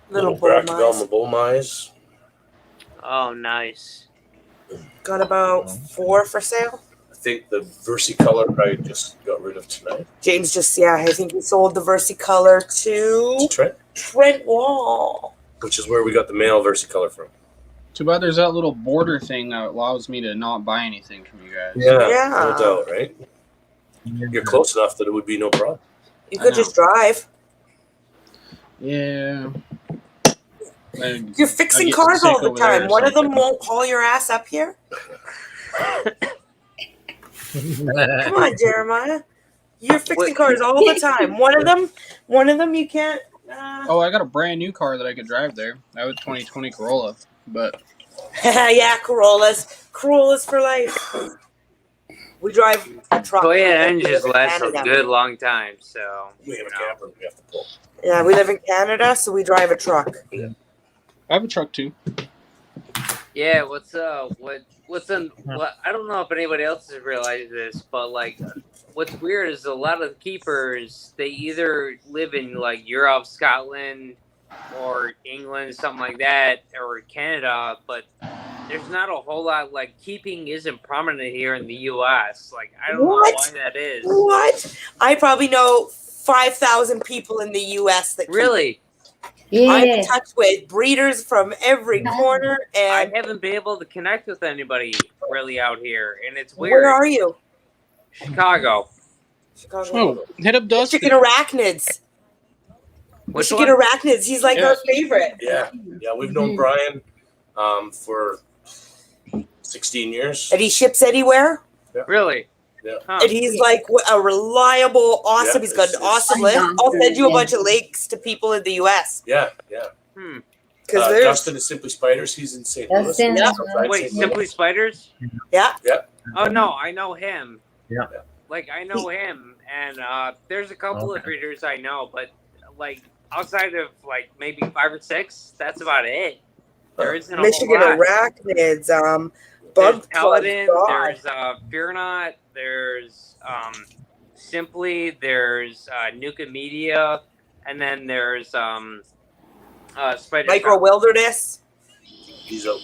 Little Brack bull mice. Velma bull mice. oh, nice. Got about 4 for sale. I think the versicolor I just got rid of tonight. James just, I think he sold the versicolor to Trent, Trent Wall. which is where we got the male versicolor from. Too bad there's that little border thing that allows me to not buy anything from you guys. Yeah. No doubt, right? You're close enough that it would be no problem. You could I know. just drive. Yeah. You're fixing I get cars sick all the over there time. or One of them something. won't haul your ass up here. Come on, Jeremiah. You're fixing cars all the time. One of them you can't. Oh, I got a brand new car that I could drive there. That was 2020 Corolla. But Yeah, Corollas for life. We drive a truck. Toyota engines in last a Canada. good long time, so. We have a camper we have to pull. Yeah, we live in Canada, so we drive a truck. I have a truck too. Yeah, what's what I don't know if anybody else has realized this, but like what's weird is a lot of the keepers, they either live in like Europe, Scotland, or England, something like that, or Canada, but there's not a whole lot, like keeping isn't prominent here in the US. Like I don't know What? why that is. What? I probably know 5,000 people in the U.S. that keep- Really? I'm in Yeah. touch with breeders from every corner, I and haven't been able to connect with anybody really out here, and it's weird. where are you? Chicago. Chicago. Oh, hit up Dustin. Chicken arachnids. Which Chicken one? arachnids. He's like Yeah. our favorite. Yeah, we've known Brian for 16 years. And he ships anywhere. Really? Yeah. Huh. And he's like a reliable, awesome. Yeah, He's got an it's- awesome list. I'll send you a bunch of links to people in the U.S. Yeah. Hmm. Because there's Dustin is Simply Spiders. He's in St. Louis. Dustin, Yeah. Outside Wait, St. Louis. Simply Spiders? yeah. Oh no, I know him. Yeah. Like I know him, and there's a couple of Okay. breeders I know, but like outside of like maybe 5 or 6, that's about it. There isn't a Michigan whole lot. arachnids. There's Bug Paladin, God. there's Fear Not, there's Simply, there's Nuka Media, and then there's Spider Micro Wilderness. He's out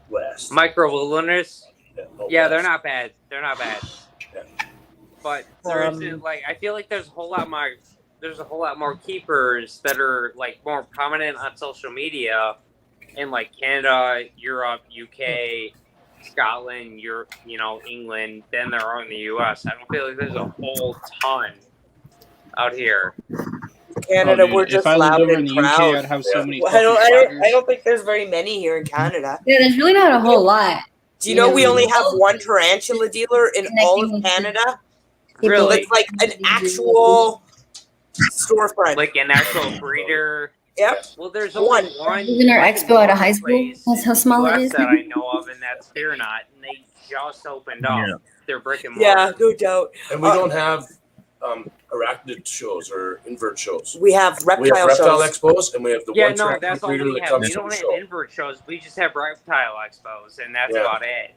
west. Micro Wilderness. out Yeah, they're west. not bad. They're not bad. Yeah. But there's Um, I feel like there's a whole lot more keepers that are like more prominent on social media in like Canada, Europe, UK, Scotland, Europe, England than there are in the US. I don't feel like there's a whole ton out here. Canada, dude, we're if just I lived loud over in and the UK, proud. I'd have so many. Well, fucking I don't think there's very many here in Canada. Yeah, there's really not a whole lot. Do you know we Yeah. only have one tarantula dealer in all of Connecting with Canada? Really? It's like an actual storefront. Like an actual breeder. Yep. Well, there's only one. Even our expo at a high school. place That's how small it US is. that I know of, and that's Fear Not, and they just opened up Yeah. their brick and mortar. Yeah, no doubt. And we don't have arachnid shows or invert shows. We have We reptile have reptile shows. expos, and we have the Yeah, one no, track that's all breeder we that have. comes We to don't the have show. invert shows. We just have reptile expos, and that's Yeah. about it.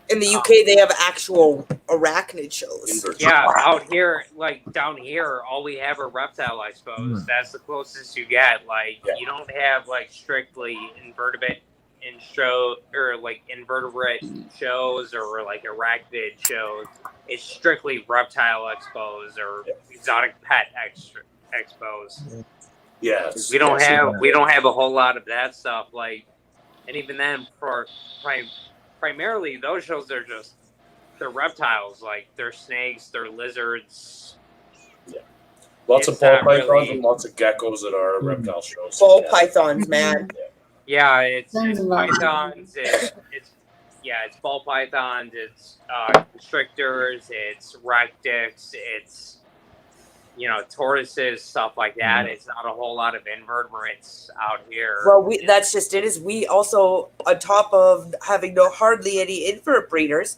In the UK, they have actual arachnid shows. Invert. Yeah, out here, like down here, all we have are reptile expos. That's the closest you get. Like, Yeah. you don't have like strictly invertebrate invertebrate shows or like arachnid shows. It's strictly reptile expos or exotic pet expos. Yeah, We don't have a whole lot of that stuff. Like, and even then, for primarily those shows, they're reptiles. Like, they're snakes, they're lizards. lots of It's ball not pythons really- and lots of geckos at our reptile shows. Ball Yeah. pythons, man. Yeah, it's Sounds lovely. pythons. It's ball pythons. It's constrictors. It's ractics. It's tortoises, stuff like that. It's not a whole lot of invertebrates out here. Well, that's just it. Is we also, on top of having hardly any invert breeders,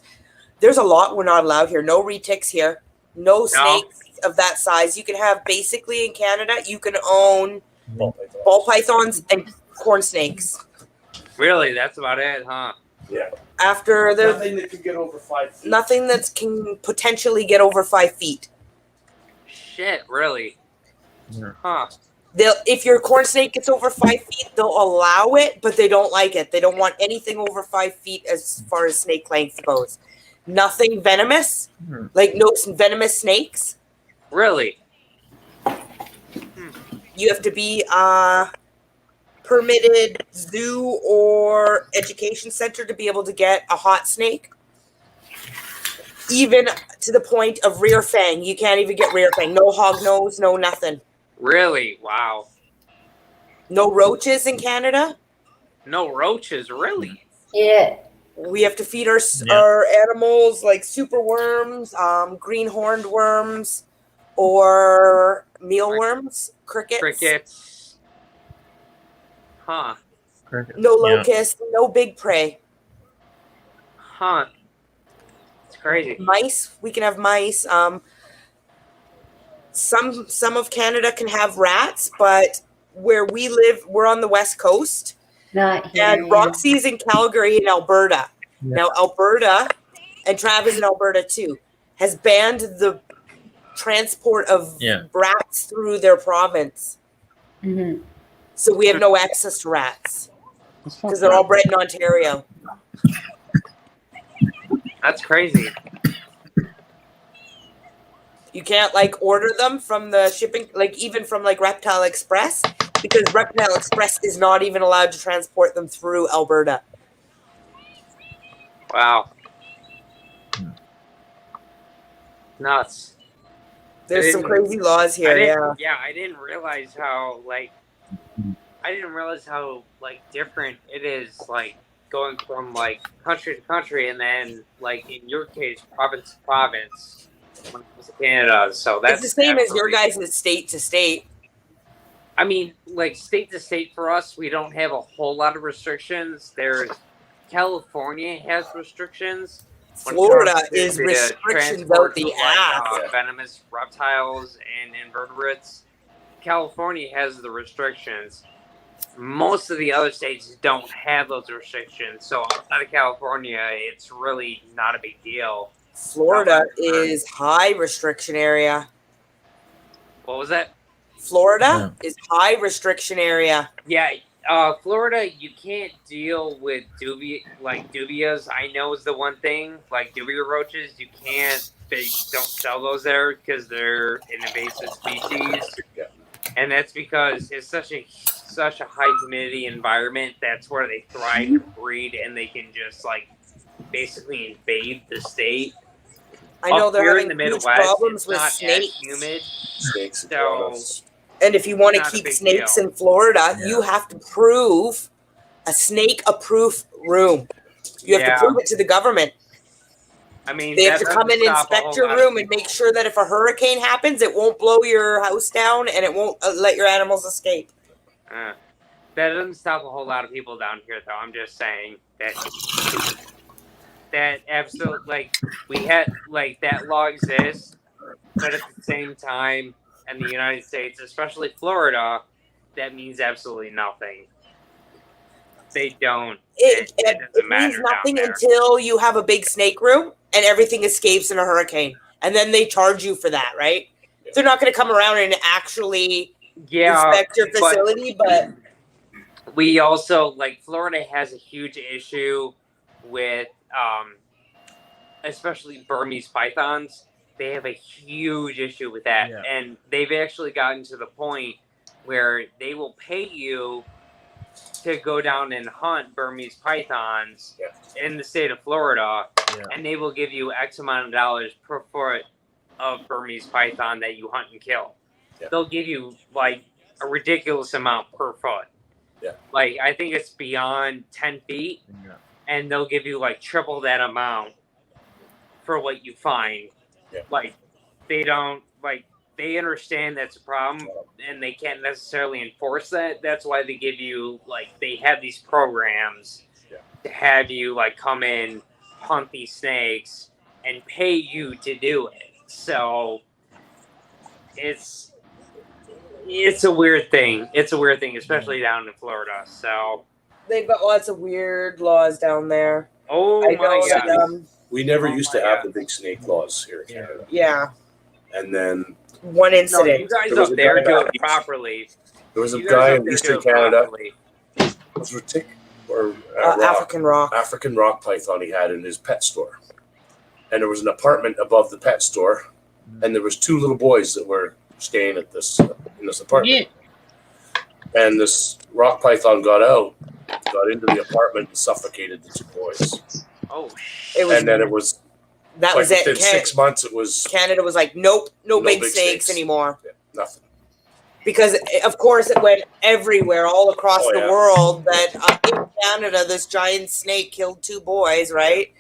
there's a lot we're not allowed here. No retics here. No snakes of that size. You can have basically in Canada, you can own Ball pythons. ball pythons and corn snakes. Really, that's about it, huh? Yeah. After the Nothing that could get over 5 feet. nothing that can potentially get over 5 feet. Shit, really? Yeah. Huh? If your corn snake gets over 5 feet, they'll allow it, but they don't like it. They don't want anything over 5 feet as far as snake length goes. Nothing venomous, like no venomous snakes. Really? You have to be permitted zoo or education center to be able to get a hot snake. Even to the point of rear fang, you can't even get rear fang. No hog nose, no nothing. Really? Wow. No roaches in Canada. No roaches, really? Yeah. We have to feed our Yeah. our animals like super worms, green horned worms, or mealworms, crickets. Crickets. Huh? No Yeah. locusts, no big prey. Huh? It's crazy. Mice, we can have mice. Some of Canada can have rats, but where we live, we're on the west coast, Not here. and Roxy's in Calgary in Alberta. Yeah. Now Alberta, and Trav is in Alberta too, has banned the transport of Yeah. rats through their province. Mhm. So we have no access to rats That's fucked because they're all up. bred in Ontario. That's crazy. You can't like order them from the shipping, like even from like Reptile Express, because Reptile Express is not even allowed to transport them through Alberta. Wow. Nuts. There's some didn't- crazy laws here. Yeah. I didn't realize how different it is, like going from like country to country, and then like in your case, province to province when it comes to Canada. So that's It's the same as your absolutely- guys' state to state. I mean, like state to state for us, we don't have a whole lot of restrictions. California has restrictions. when it Florida comes to is the restrictions transport out the of, ass. venomous reptiles and invertebrates. California has the restrictions. Most of the other states don't have those restrictions. So outside of California, it's really not a big deal. Florida is high restriction area. What was that? Florida is high restriction area. Yeah, Florida, you can't deal with dubias. I know is the one thing. Like dubia roaches, they don't sell those there because they're an invasive species. Yeah. And that's because it's such a high humidity environment. That's where they thrive and breed, and they can just like basically invade the state. I know Up they're here having in the huge Midwest, problems it's with not as snakes. humid. Snakes and So- iguanas. And if you want to Not a keep big snakes deal. in Florida, Yeah. you have to prove a snake-approved room. You have Yeah. to prove it to the government. I mean, They have that to come and doesn't stop a inspect whole your lot of room and make sure that if a hurricane happens, it won't blow your house down and it won't let your animals escape. That doesn't stop a whole lot of people down here, though. I'm just saying that absolutely, like we had, like that law exists, but at the same time, in the United States, especially Florida, that means absolutely nothing. They don't. It doesn't It means matter nothing down there. until you have a big snake room and everything escapes in a hurricane, and then they charge you for that, right? They're not going to come around and actually inspect your facility, but we also, like, Florida has a huge issue with, especially Burmese pythons. They have a huge issue with that, Yeah. and they've actually gotten to the point where they will pay you to go down and hunt Burmese pythons in the state of Florida, and they will give you X amount of dollars per foot of Burmese python that you hunt and kill. Yeah. They'll give you like a ridiculous amount per foot. Yeah. Like, I think it's beyond 10 feet, and they'll give you like triple that amount for what you find. Yeah. Like, they don't, like, they understand that's a problem, and they can't necessarily enforce that. That's why they give you, like, they have these programs to have you, like, come in, hunt these snakes, and pay you to do it. So it's a weird thing. It's a weird thing, especially down in Florida. So they've got lots of weird laws down there. oh I my know god. that, We never Oh used my to have God. the big snake laws here in Canada. yeah, And then one No, incident. you guys There was up a there guy do it back east. properly. there was a You guys guy up in there Eastern do it Canada, properly. was it tick or African rock. African rock python he had in his pet store. And there was an apartment above the pet store, and there was two little boys that were staying at this in this apartment. Yeah. And this rock python got into the apartment and suffocated the two boys. Oh It shit. was And then it was that like was it. within 6 months it was Canada was like, nope, no No big big snakes snakes. anymore. nothing. Because of course it went everywhere, all across Oh, the yeah. world. That in Canada, this giant snake killed two boys, right?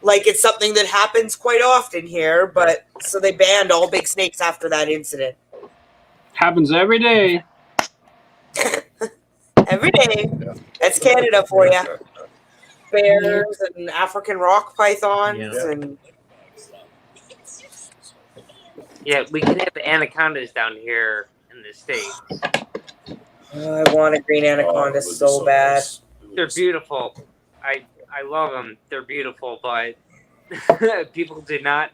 Like, it's something that happens quite often here. But so they banned all big snakes after that incident. Happens every day. Every day. That's Canada for you. Bears and African rock pythons Yeah. and Yeah, we can have anacondas down here in the States. I want a green Oh, it anaconda would be so bad. nice. They're beautiful. I love them. They're beautiful, but people do not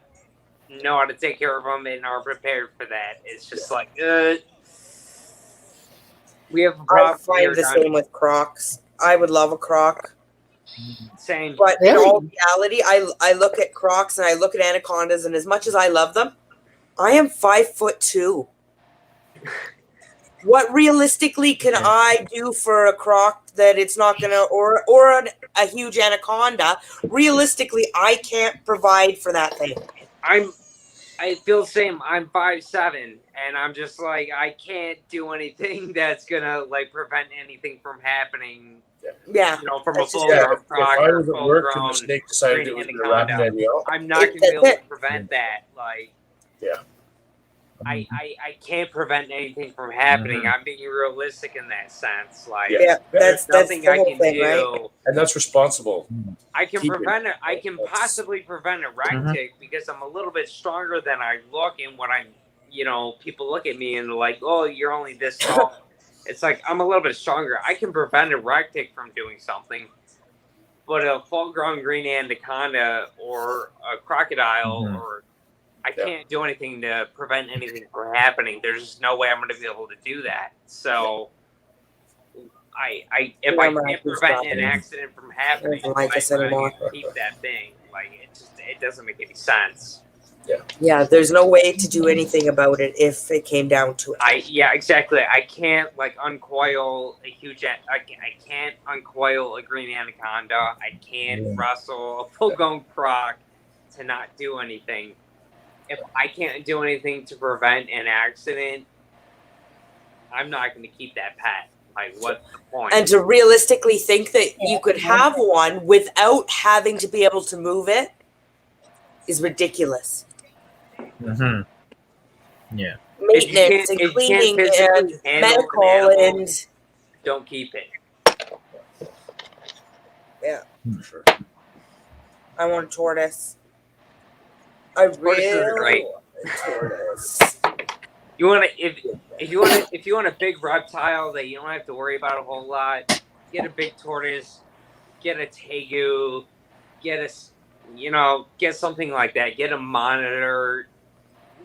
know how to take care of them and are prepared for that. It's just like, we have a I problem here find the down same with crocs. I would love a croc. Same. But in Really? all reality, I look at crocs and I look at anacondas, and as much as I love them, I am 5'2". What realistically can I do for a croc that it's not gonna, or a huge anaconda? Realistically, I can't provide for that thing. I feel the same. I'm 5'7", and I'm just like, I can't do anything that's gonna like prevent anything from happening. Yeah, You know, from a That's just- full Yeah, grown if croc I or was at full work and grown. the snake decided it was going to wrap anaconda. Danielle, I'm not gonna be That's able to it. prevent that. Like, Yeah. I can't prevent anything from happening. I'm being realistic in that sense. Like, yeah, that's nothing the I whole can thing, do. right? and that's responsible. I can Keep it. prevent it. I can That's- possibly prevent a rag tick because I'm a little bit stronger than I look, and when I'm, you know, people look at me and they're like, "Oh, you're only this tall." It's like I'm a little bit stronger. I can prevent a rag tick from doing something, but a full-grown green anaconda or a crocodile, or I can't do anything to prevent anything from happening. There's just no way I'm going to be able to do that. So, if I can't prevent an accident from happening, Doesn't like us I'm anymore. going to keep that thing. Like, it doesn't make any sense. Yeah, there's no way to do anything about it if it came down to it. Yeah, exactly. I can't like uncoil a huge. I can't uncoil a green anaconda. I can't wrestle a full-grown croc to not do anything. If I can't do anything to prevent an accident, I'm not going to keep that pet. Like, what's the point? And to realistically think that you could have one without having to be able to move it is ridiculous. Yeah. Maintenance and if you can't cleaning and physically handle an medical animal, and don't keep it. For sure. I want a tortoise. I Tortoises are really, great. Tortoise. You want to if you want a big reptile that you don't have to worry about a whole lot, get a big tortoise, get a tegu, get something like that. Get a monitor.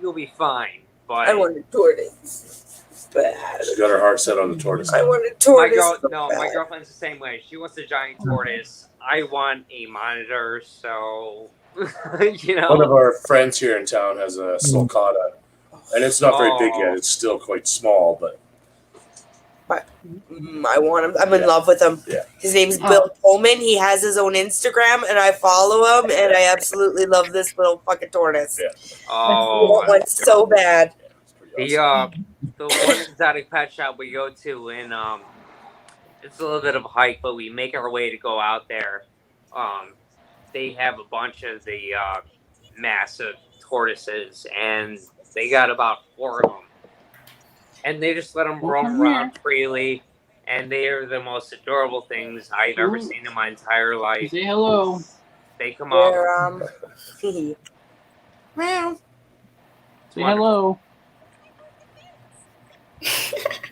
You'll be fine. But I want a tortoise. Bad. She's got her heart set on the tortoise. I want a tortoise. my girlfriend's the same way. She wants a giant tortoise. I want a monitor. So One of our friends here in town has a sulcata, and it's not very big yet. It's still quite small, but I want him. I'm in love with him. Yeah. His name's Bill Pullman. He has his own Instagram, and I follow him, and I absolutely love this little fucking tortoise. Yeah. I want one so bad. The one exotic pet shop we go to, and it's a little bit of a hike, but we make our way to go out there. They have a bunch of the massive tortoises, and they got about 4 of them. And they just let them roam around freely, and they are the most adorable things I've ever seen in my entire life. Say hello. They come up. Meow. Say hello.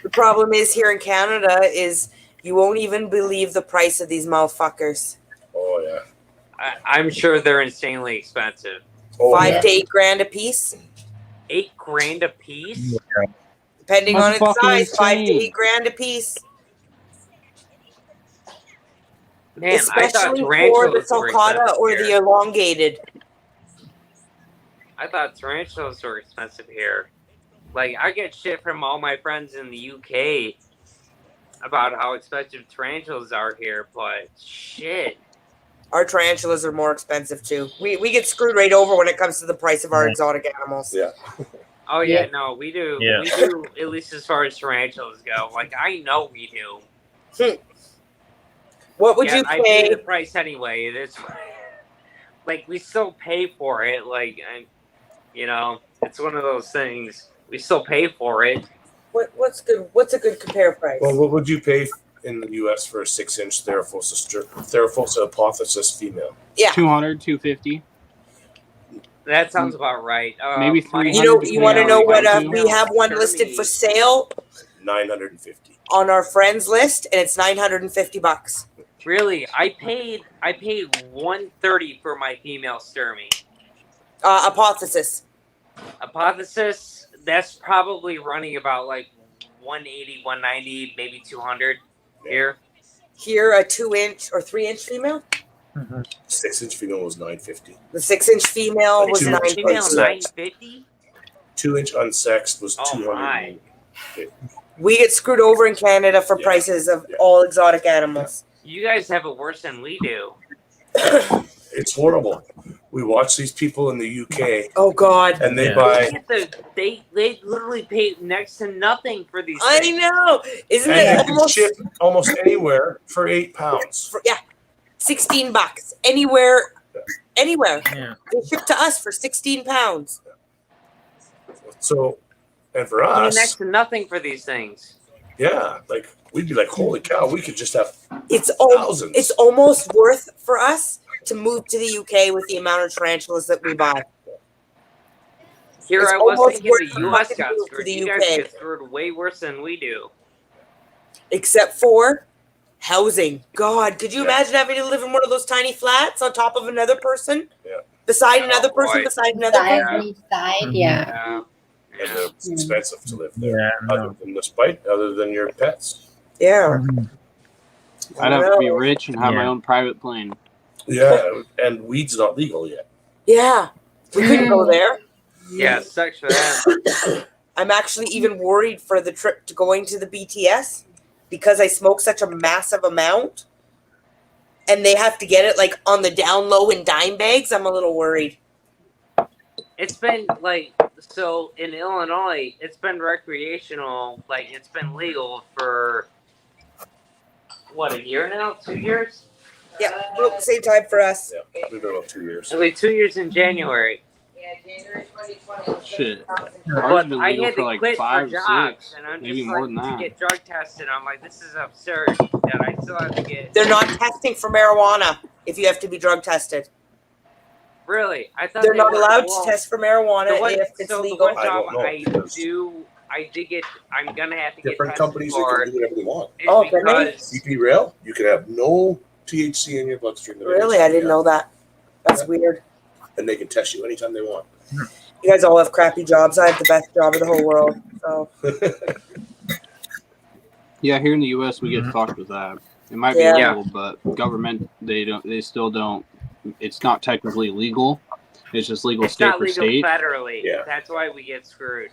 The problem is here in Canada is you won't even believe the price of these motherfuckers. Oh yeah. I'm sure they're insanely expensive. Oh, $5 to $8 a piece, $8,000 a piece. depending on That's its fucking size. $5 to insane. $8 a piece. Man, I thought Especially for the tarantulas were sulcata expensive or here. the elongated. I thought tarantulas were expensive here. Like, I get shit from all my friends in the UK about how expensive tarantulas are here, but shit. Our tarantulas are more expensive too. We get screwed right over when it comes to the price of our exotic animals. Yeah. Oh yeah, no, we do. Yeah. We do, at least as far as tarantulas go. Like, I know we do. What would you I pay pay? the price anyway. It's like we still pay for it. Like, it's one of those things. We still pay for it. What's good? What's a good compare price? Well, what would you pay in the U.S. for a 6-inch Theraphosa hypothesis female? Yeah. 200, 250. That sounds about right. Maybe my- 300. You want to know what? Germany. We have one listed for sale $950. on our friends list, and it's $950. Really, I paid $130 for my female sturmy. Hypothesis. Hypothesis, that's probably running about like 180, 190, maybe 200 here. Here, a 2-inch or 3-inch female. 6-inch female was $950. The 6-inch female was Two-inch Female $950. 950. 2-inch unsexed was Oh $200. my! We get screwed over in Canada for prices of all exotic animals. You guys have it worse than we do. It's horrible. We watch these people in the UK, Oh God! and they Yeah. buy, They literally pay next to nothing for these I things. know, isn't and it you can almost? ship almost anywhere for £8. Yeah, $16 anywhere. Yeah. They ship to us for £16. So, and for You pay us, next to nothing for these things. yeah, like we'd be like, holy cow, we could just have It's thousands. it's almost worth for us to move to the UK with the amount of tarantulas that we buy. Here It's I was almost thinking worth the U.S. fucking got move to screwed. the You guys UK. get screwed way worse than we do. Except for housing. God, could you Yeah. imagine having to live in one of those tiny flats on top of another person? Yeah. Beside Oh, another person, boy. beside another Side person? on each side, yeah. Yeah. and it's expensive to live there. Yeah. Other than your pets. Yeah. I'd have to be rich and have my Yeah. own private plane. Yeah, and weed's not legal yet. Yeah. We couldn't go there. Yeah, sucks for that. I'm actually even worried for the trip to going to the BTS because I smoke such a massive amount and they have to get it like on the down low in dime bags. I'm a little worried. It's been like, so in Illinois, it's been recreational, like it's been legal for what, a year now? 2 years? Yeah, well, same time for us. Yeah, we've been about 2 years. It'll be 2 years in January. Yeah, January 2020. Shit. Ours But has been I legal had for to like quit 5, for jobs, 6, and I'm maybe just more like than that. to get drug tested. I'm like, this is absurd that I still have to get. They're not testing for marijuana if you have to be drug tested. Really? I thought They're they not were. allowed Well, to test for marijuana the one, if it's so legal. the one I job don't know, because I did get. I'm gonna have to different get tested companies they for can do whatever they want. is Oh, can they? because CP Rail, you can have no THC in your bloodstream. Really? I didn't know that. That's weird. And they can test you anytime they want. You guys all have crappy jobs. I have the best job in the whole world. So Yeah, here in the U.S. we get Mhm. fucked with that. It might be Yeah. legal, but government they still don't. It's not technically legal. It's just legal it's state not for legal state. federally. Yeah. That's why we get screwed.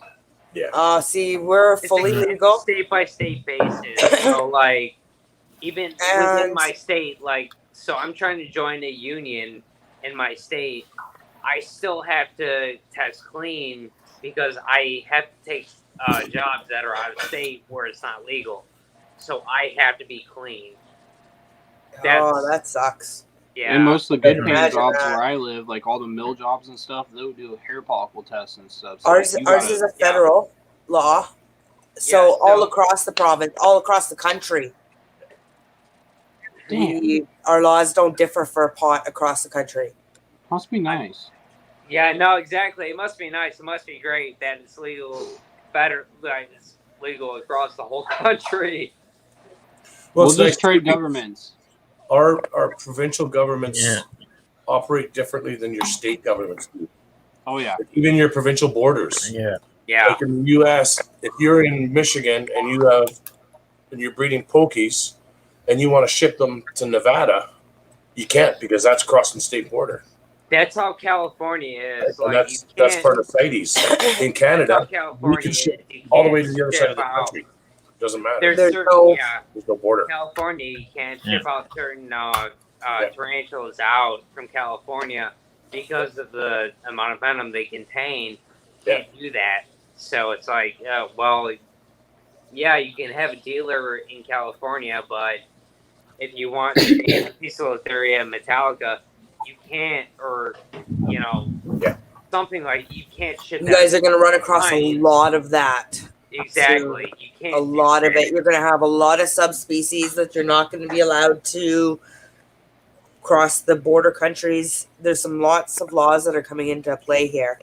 see, we're It's fully a legal. state by state basis. So like even within And my state, like so I'm trying to join a union in my state. I still have to test clean because I have to take jobs that are out of state where it's not legal. So I have to be clean. oh, that sucks. Yeah. And most of the good Couldn't paying imagine jobs that. where I live, like all the mill jobs and stuff, they'll do hair follicle tests and stuff. So Ours you ours gotta- is a federal law. So Yeah, all so- across the province, all across the country, Damn. our laws don't differ for pot across the country. Must be nice. Yeah, no, exactly. It must be nice. It must be great that it's legal, better, like it's legal across the whole country. We'll it's nice just trade to- governments. Our provincial governments Yeah. operate differently than your state governments do. Oh yeah. Even your provincial borders. Yeah. Yeah. Like in the U.S., if you're in Michigan and you're breeding pokies, and you want to ship them to Nevada, you can't because that's crossing the state border. That's how California is. And Like that's part of CITES. In That's how Canada, California we can is. ship You all the can't way to the other side of the ship out- country. Doesn't matter. There's There's certain, no- There's no border. California, you can't Yeah. ship out certain tarantulas out from California because of the amount of venom they contain. Can't do that. So it's like, well, yeah, you can have a dealer in California, but if you want Pistoleria Metallica, you can't, or something like you can't ship. You that guys are going to run across a line. lot of that. Exactly. You can't. A lot of it. You're going to have a lot of subspecies that you're not going to be allowed to cross the border countries. There's lots of laws that are coming into play here.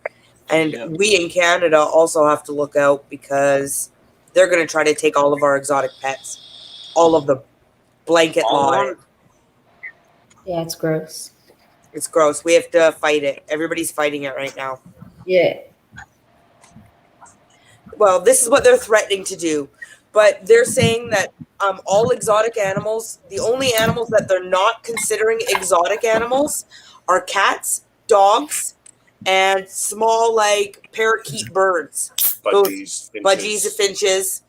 And Yeah. we in Canada also have to look out because they're going to try to take all of our exotic pets. All of them. Blanket All law. of them? Yeah, it's gross. It's gross. We have to fight it. Everybody's fighting it right now. Yeah. Well, this is what they're threatening to do. But they're saying that all exotic animals, the only animals that they're not considering exotic animals are cats, dogs, and small, like, parakeet birds. Budgies, Budgies and finches.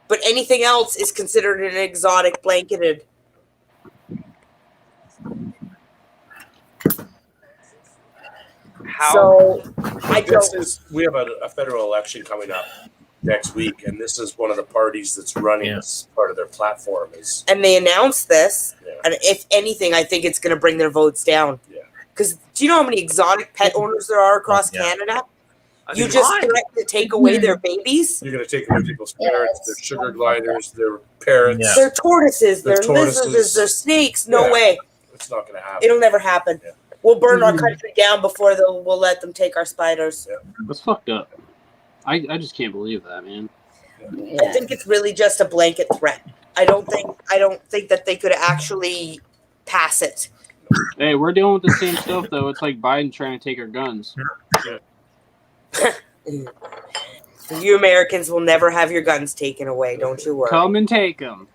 But anything else is considered an exotic blanketed. How? So, I This don't. is we have a federal election coming up next week, and this is one of the parties that's running Yeah. as part of their platform. Is And they announced this. Yeah. And if anything, I think it's going to bring their votes down. Yeah. Because do you know how many exotic pet owners there are across Yeah. Canada? A You just ton. threaten to take away their babies. you're going to take away people's parrots, their sugar gliders, their parrots. Yeah. Their tortoises, Their their tortoises. lizards, their snakes. No Yeah. way. It's not going to happen. It'll never happen. Yeah. We'll burn our Mhm. country down before we'll let them take our spiders. That's fucked up. I just can't believe that, man. I Yeah. think it's really just a blanket threat. I don't think that they could actually pass it. Hey, we're dealing with the same stuff though. It's like Biden trying to take our guns. You Americans will never have your guns taken away. Don't you worry. Come and take them.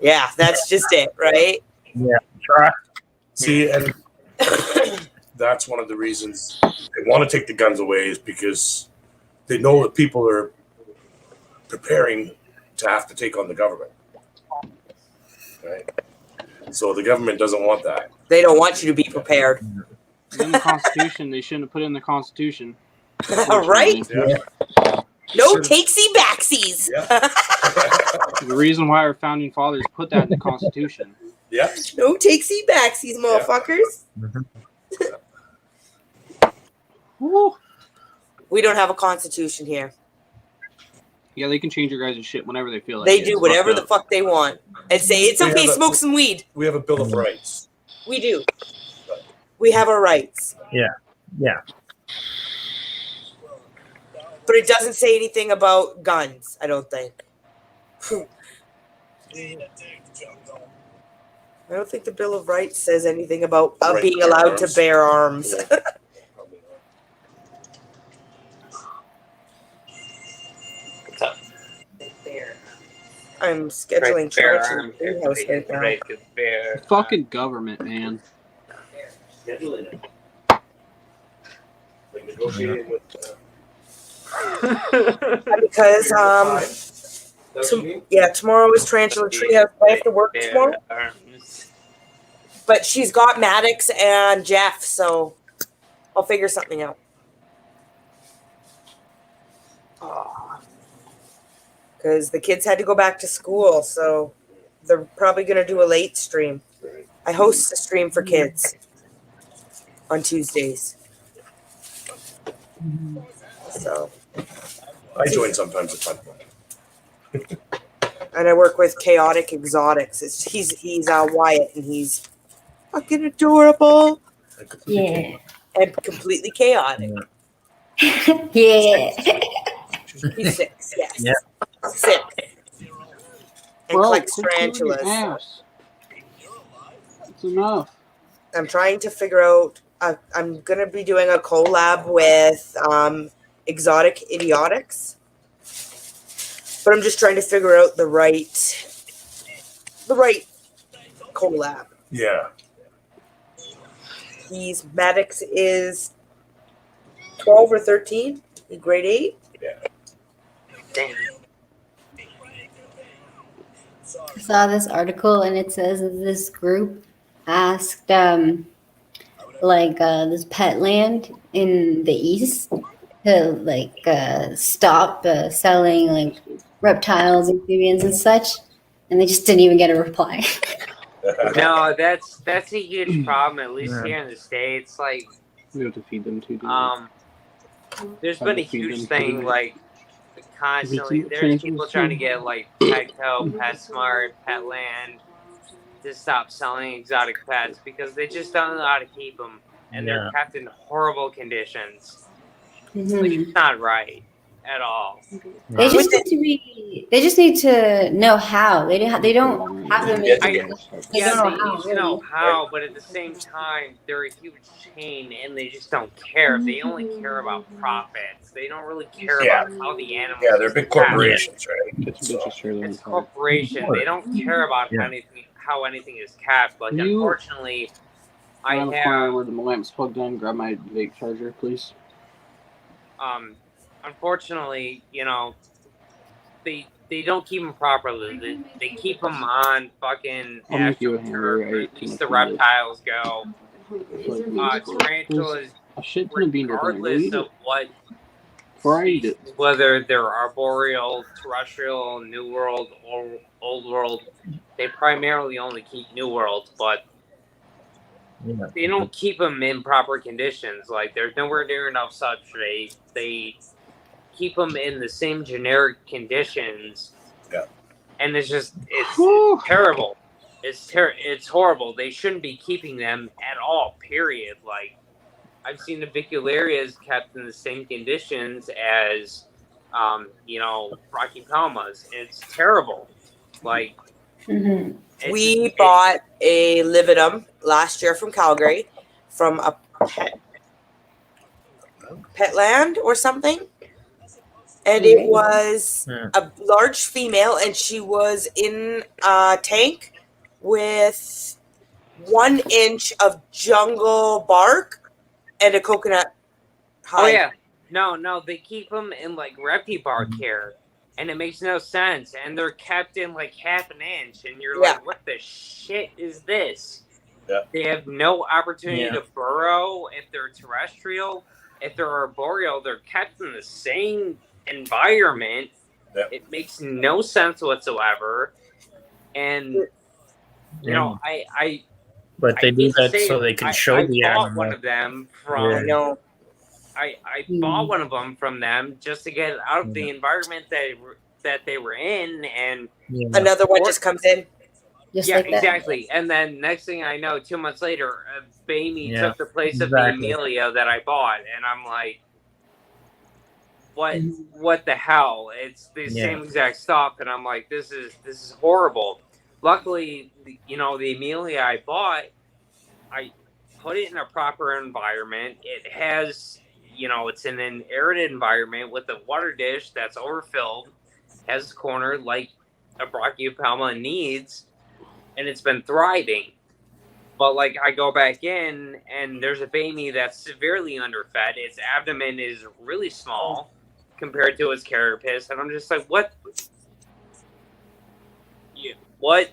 Yeah, that's just it, right? Try. See, and that's one of the reasons they want to take the guns away is because they know that people are preparing to have to take on the government. Right? So the government doesn't want that. They don't want you to be prepared. In the Constitution, they shouldn't have put it in the Constitution. Right? Yeah. No Should've- takesy backsies. Yeah. The reason why our founding fathers put that in the Constitution. Yeah. No takesy backsies, motherfuckers. Woo. We don't have a constitution here. Yeah, they can change your guys' shit whenever they feel like They it. do It's whatever fucked the up. fuck they want and say it's We okay, have a- smoke some weed. We have a Bill of Rights. We do. We have our rights. Yeah. But it doesn't say anything about guns, I don't think. I don't think the Bill of Rights says anything about Right, being bear allowed to arms. bear arms. Yeah. Probably not. What's up? I'm scheduling Bear trash in arms. the Everybody house has right the now. right to bear. The fucking government, man. Like negotiating with. Because That's what you mean? yeah, tomorrow is Tarantula Treehouse. I have to work Bear tomorrow, arms. but she's got Maddox and Jeff, so I'll figure something out. Because the kids had to go back to school, so they're probably going to do a late stream. Right. I host a stream for kids on Tuesdays. So, I join sometimes. It's fun. and I work with Chaotic Exotics. He's Wyatt, and he's fucking adorable Yeah. and completely chaotic. Yeah. He's 6, yes. Yeah. 6. And Bro, collects quit doing your tarantulas. ass. It's enough. I'm trying to figure out. I'm gonna be doing a collab with Exotic Idiotics, but I'm just trying to figure out the right collab. Yeah. Maddox is 12 or 13, grade 8. Damn. I saw this article and it says that this group asked this pet land in the east to stop selling like reptiles, amphibians and such, and they just didn't even get a reply. No, that's a huge problem. At least here in the States, like We have to feed them too. there's How been to a feed huge them thing too. like constantly. There's people trying to get like Petco, PetSmart, Petland to stop selling exotic pets because they just don't know how to keep them, and they're kept in horrible conditions. Like, it's not right at all. They just need to know how. They don't have them. They They don't know need to know how, but at the same time, they're a huge chain, and they just don't care. They only care about profits. They don't really care about how the animals. Yeah, they're big corporations, right? It's corporation. They don't care about how anything is kept. Like, unfortunately, I Around the have. corner where the lamp's plugged in. Grab my vape charger, please. Unfortunately, they don't keep them properly. They keep them on fucking I'll make you a astroturf, hamburger. I or ate at too least much the of it. reptiles go. Tarantulas, A shit ton of bean dip in there. Go regardless eat of it. what Before I eat it. species, whether they're arboreal, terrestrial, New World, or Old World, they primarily only keep New World, but they don't keep them in proper conditions. Like, there's nowhere near enough substrate. They keep them in the same generic conditions. Yeah. And it's terrible. It's horrible. They shouldn't be keeping them at all, period. Like, I've seen the Vicularias kept in the same conditions as, Rocky Palmas. It's terrible. Like, We bought a lividum last year from Calgary, from a Petland or something, and it was a large female, and she was in a tank with 1 inch of jungle bark and a coconut hide. Oh yeah, no, they keep them in like Repibar care, and it makes no sense. And they're kept in like half an inch, and you're like, what the shit is this? Yeah. They have no opportunity to burrow if they're terrestrial. If they're arboreal, they're kept in the same environment. Yeah. It makes no sense whatsoever. And But they do that so they can show the I bought animal. one of them from. No. I bought one of them from them just to get out of the environment that they were in, and another one just comes in. Just Yeah, like that. exactly. And then next thing I know, 2 months later, a Bamey Yeah, took the place of the exactly. Amelia that I bought, and I'm like, what? Mhm. What the hell? It's the Yeah. same exact stuff, and I'm like, this is horrible. Luckily, you know, the Amelia I bought, I put it in a proper environment. It has, you know, it's in an arid environment with a water dish that's overfilled, has a corner like a Brachypelma needs, and it's been thriving. But like I go back in and there's a Bamey that's severely underfed. Its abdomen is really small compared to its carapace, and I'm just like, what? What?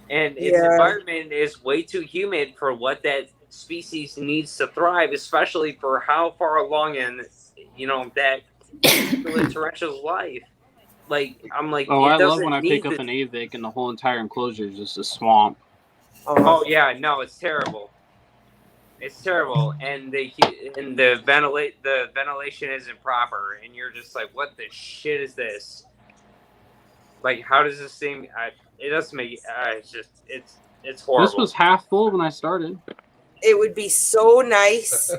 And its Yeah. environment is way too humid for what that species needs to thrive, especially for how far along in, you know, that particular tarantula's life. Like, I'm like, Oh, it I love doesn't when I need pick up this. an AVIC and the whole entire enclosure is just a swamp. Oh yeah, no, it's terrible. It's terrible, and the ventilation isn't proper, and you're just like, what the shit is this? Like, how does this thing? It doesn't make. It's just it's horrible. This was half full when I started. It would be so nice.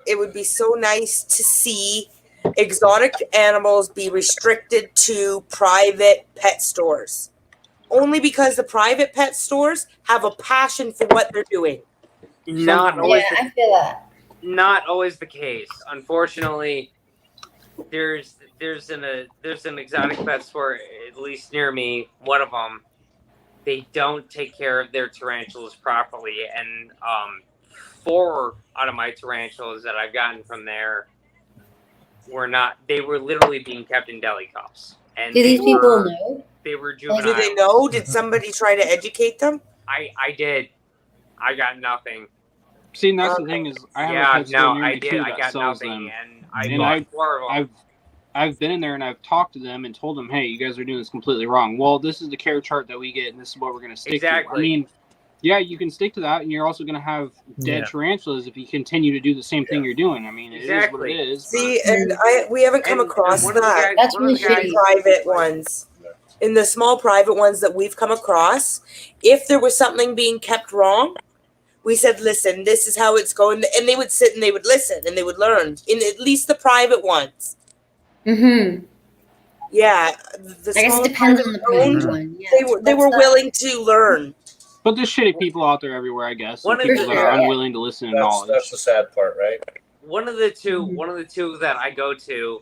It would be so nice to see exotic animals be restricted to private pet stores. Only because the private pet stores have a passion for what they're doing. Not Yeah, always. I feel that. Not always the case. Unfortunately, there's an exotic pet store at least near me. One of them, they don't take care of their tarantulas properly, and 4 out of my tarantulas that I've gotten from there were not. They were literally being kept in deli cups, and Do these people know? they were Do juvenile. they know? Did somebody try to educate them? I did. I got nothing. See, and that's the thing is, I have a pet store near me too I that got sells nothing, them. and I And bought 4 of them. I've been in there and I've talked to them and told them, hey, you guys are doing this completely wrong. Well, this is the care chart that we get, and this is what we're going to stick to. I mean, yeah, you can stick to that, and you're also going to have dead tarantulas if you continue to do the same thing you're doing. I mean, it is what it is. See, and we haven't come across that. That's really in shitty. private ones. In the small private ones that we've come across, if there was something being kept wrong, we said, listen, this is how it's going. And they would sit and they would listen and they would learn, in at least the private ones. Mm-hmm. Yeah. I guess it depends on the private one. Yeah, they were willing to learn. But there's shitty people out there everywhere, I guess. One of People the- that are unwilling to listen to knowledge. That's the sad part, right? One of the two that I go to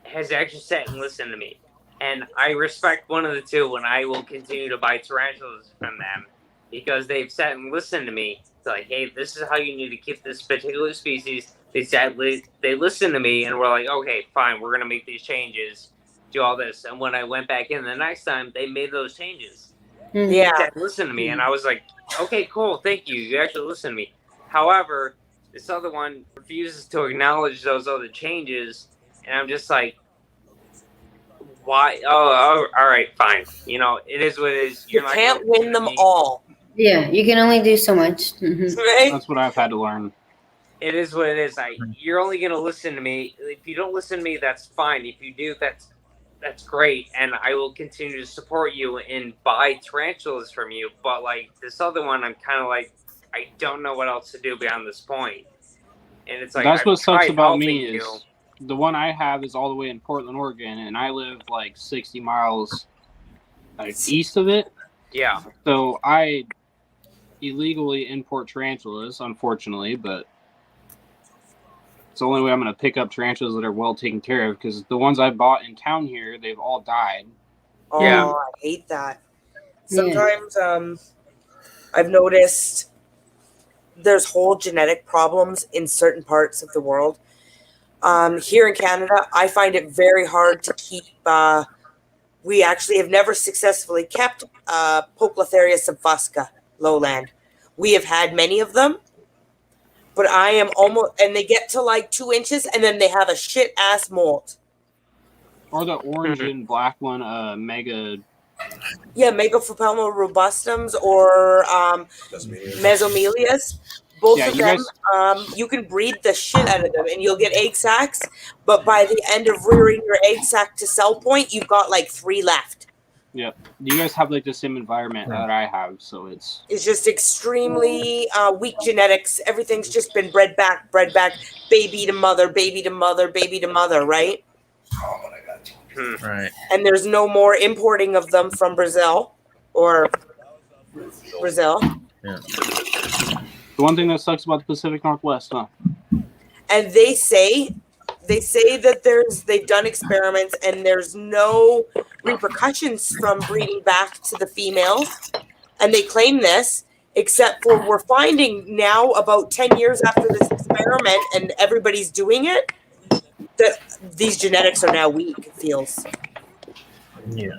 has actually sat and listened to me, and I respect one of the two, and I will continue to buy tarantulas from them because they've sat and listened to me. It's like, hey, this is how you need to keep this particular species. They listened to me, and we're like, okay, fine, we're gonna make these changes, do all this. And when I went back in the next time, they made those changes. Mm-hmm. Yeah. They listened to me, and I was like, okay, cool, thank you. You actually listened to me. However, this other one refuses to acknowledge those other changes, and I'm just like, why? Oh, all right, fine. You know, it is what it is. You can't win them all. Yeah, you can only do so much. Mm-hmm. Right? That's what I've had to learn. It is what it is. You're only gonna listen to me. If you don't listen to me, that's fine. If you do, that's great, and I will continue to support you and buy tarantulas from you. But like this other one, I'm kind of like, I don't know what else to do beyond this point. And it's like, That's what I've sucks tried about helping me is you. the one I have is all the way in Portland, Oregon, and I live like 60 miles east of it. Yeah. So I illegally import tarantulas, unfortunately, but it's the only way I'm going to pick up tarantulas that are well taken care of, because the ones I bought in town here, they've all died. Oh, Yeah. I hate that. Sometimes I've noticed there's whole genetic problems in certain parts of the world. Here in Canada, I find it very hard to keep. We actually have never successfully kept Poplotharia subfusca lowland. We have had many of them, but I am almost, and they get to like 2 inches, and then they have a shit ass molt. Or the orange and black one, mega. Yeah, Megaphalma robustums or mesomelias. Both of them, you can breed the shit out of them and you'll get egg sacs. But by the end of rearing your egg sac to cell point, you've got like 3 left. Yep. You guys have like the same environment that I have, so it's just extremely weak genetics. Everything's just been bred back, baby to mother, baby to mother, baby to mother, right? Right. And there's no more importing of them from Brazil or Brazil. Yeah. the one thing that sucks about the Pacific Northwest, huh? And they say that they've done experiments and there's no repercussions from breeding back to the females. And they claim this, except for we're finding now about 10 years after this experiment and everybody's doing it, that these genetics are now weak, it feels. Yeah.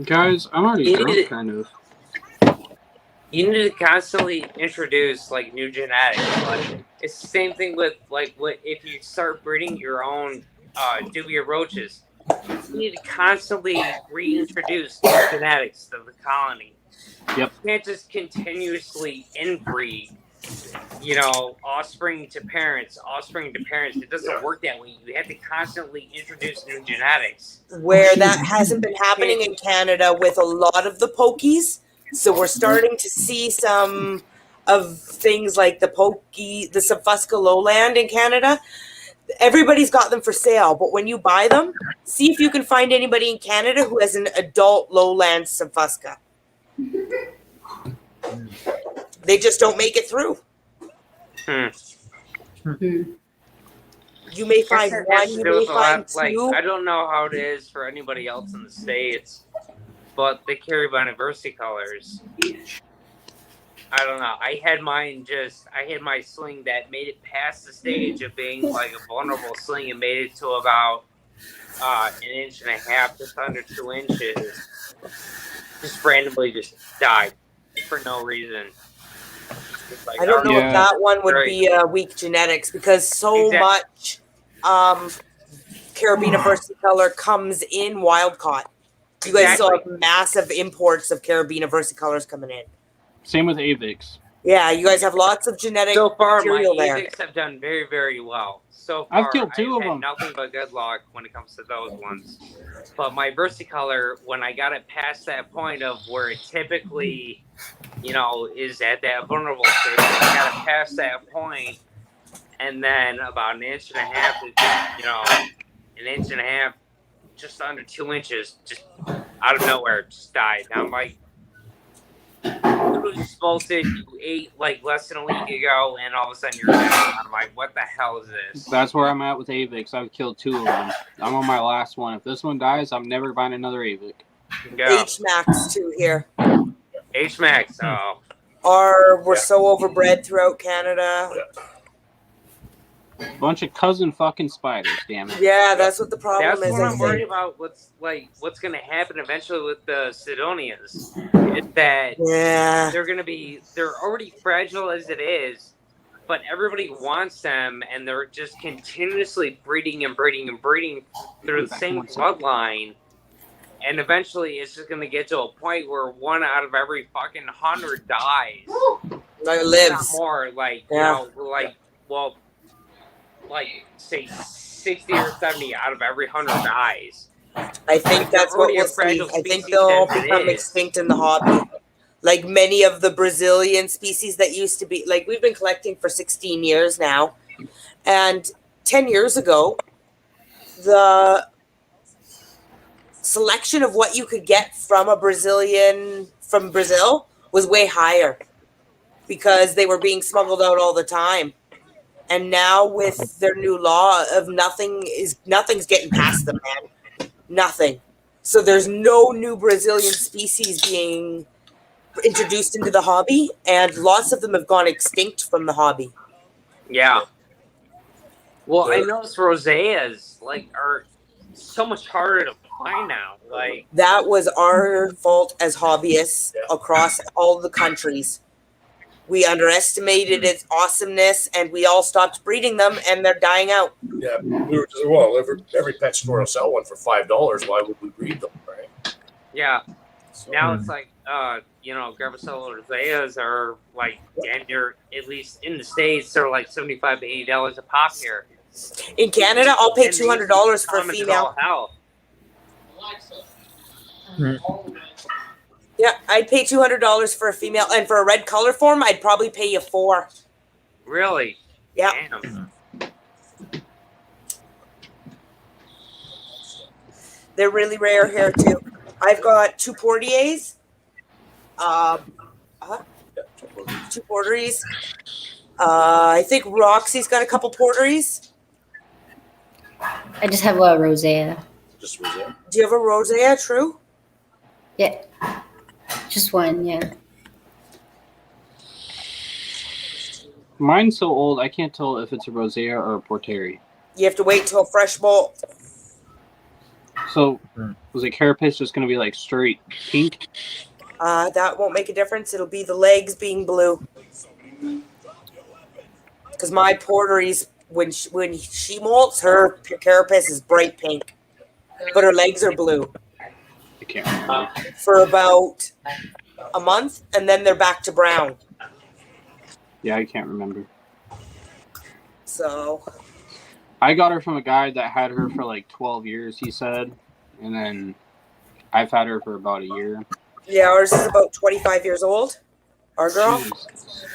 Guys, I'm already You drunk, need- kind of. You need to constantly introduce like new genetics. Like it's the same thing with like what if you start breeding your own dubia roaches. You need to constantly reintroduce new genetics to the colony. Yep. You can't just continuously inbreed, you know, offspring to parents. It doesn't work that way. You have to constantly introduce new genetics. Where that hasn't been happening in Canada with a lot of the pokies. So we're starting to see some of things like the Subfusca lowland in Canada. Everybody's got them for sale, but when you buy them, see if you can find anybody in Canada who has an adult lowland Subfusca. They just don't make it through. You may find one, you may find two. I don't know how it is for anybody else in the States, but they carry versicolors. I don't know. I had my sling that made it past the stage of being like a vulnerable sling and made it to about 1.5 inches, just under 2 inches. Just randomly just died for no reason. Like, I don't know if that one would be weak genetics because so much Carabiner versicolor comes in wild caught. You guys still have massive imports of Carabiner versicolors coming in. Same with Avix. Yeah, you guys have lots of genetic so far, my material there. Avix have done very, very well. So far, I've killed two of had them. Nothing but good luck when it comes to those ones. But my versicolor, when I got it past that point of where it typically, you know, is at that vulnerable stage, I got it past that point, and then about 1.5 inches, you know, 1.5 inches, just under 2 inches, just out of nowhere, just died. And I'm like, who's bolted? You ate like less than a week ago, and all of a sudden you're dead. I'm like, what the hell is this? That's where I'm at with Avix. I've killed 2 of them. I'm on my last one. If this one dies, I'm never buying another Avic. Yeah. H-Max too here. H-Max, oh. We're so overbred throughout Canada. Bunch of cousin fucking spiders, damn it. Yeah, that's what the problem That's is. what I I'm worried think. about. What's going to happen eventually with the Sidonias is that they're already fragile as it is, but everybody wants them, and they're just continuously breeding through the same bloodline. And eventually, it's just going to get to a point where 1 out of every fucking 100 dies. Lives. Not more, like, Yeah. you know, like, say 60 or 70 out of every 100 dies. I think that's what we'll see. I think they'll become extinct in the hobby. Like many of the Brazilian species that used to be, like we've been collecting for 16 years now. And 10 years ago, the selection of what you could get from from Brazil was way higher because they were being smuggled out all the time. And now with their new law of nothing's getting past them, man. Nothing. So there's no new Brazilian species being introduced into the hobby, and lots of them have gone extinct from the hobby. Yeah. Well, I noticed roseas are so much harder to find now. Like that was our fault as hobbyists across all the countries. We underestimated its awesomeness, and we all stopped breeding them, and they're dying out. Yeah, we were just, well, every pet store will sell one for $5. Why would we breed them, right? Yeah. So, now it's like, you know, Gravicella roseas are like damn near, at least in the States, they're like $75 to $80 a pop here. In Canada, I'll pay $200 for a female. Yeah, I'd pay $200 for a female, and for a red color form, I'd probably pay you $4. Really? Yeah. Damn. They're really rare here too. I've got 2 Portiers. Two Porteries. I think Roxy's got a couple Porteries. I just have a rosea. Just rosette. Do you have a Rosea, True? Yeah. Just one, yeah. Mine's so old I can't tell if it's a rosea or a porteri. You have to wait till fresh bolt. So was a carapace just going to be like straight pink? That won't make a difference. It'll be the legs being blue. Because my Porteries, when she molts, her carapace is bright pink, but her legs are blue I can't remember. for about a month, and then they're back to brown. Yeah, I can't remember. So I got her from a guy that had her for like 12 years, he said. And then I've had her for about a year. yeah, ours is about 25 years old. Our girl, Jesus.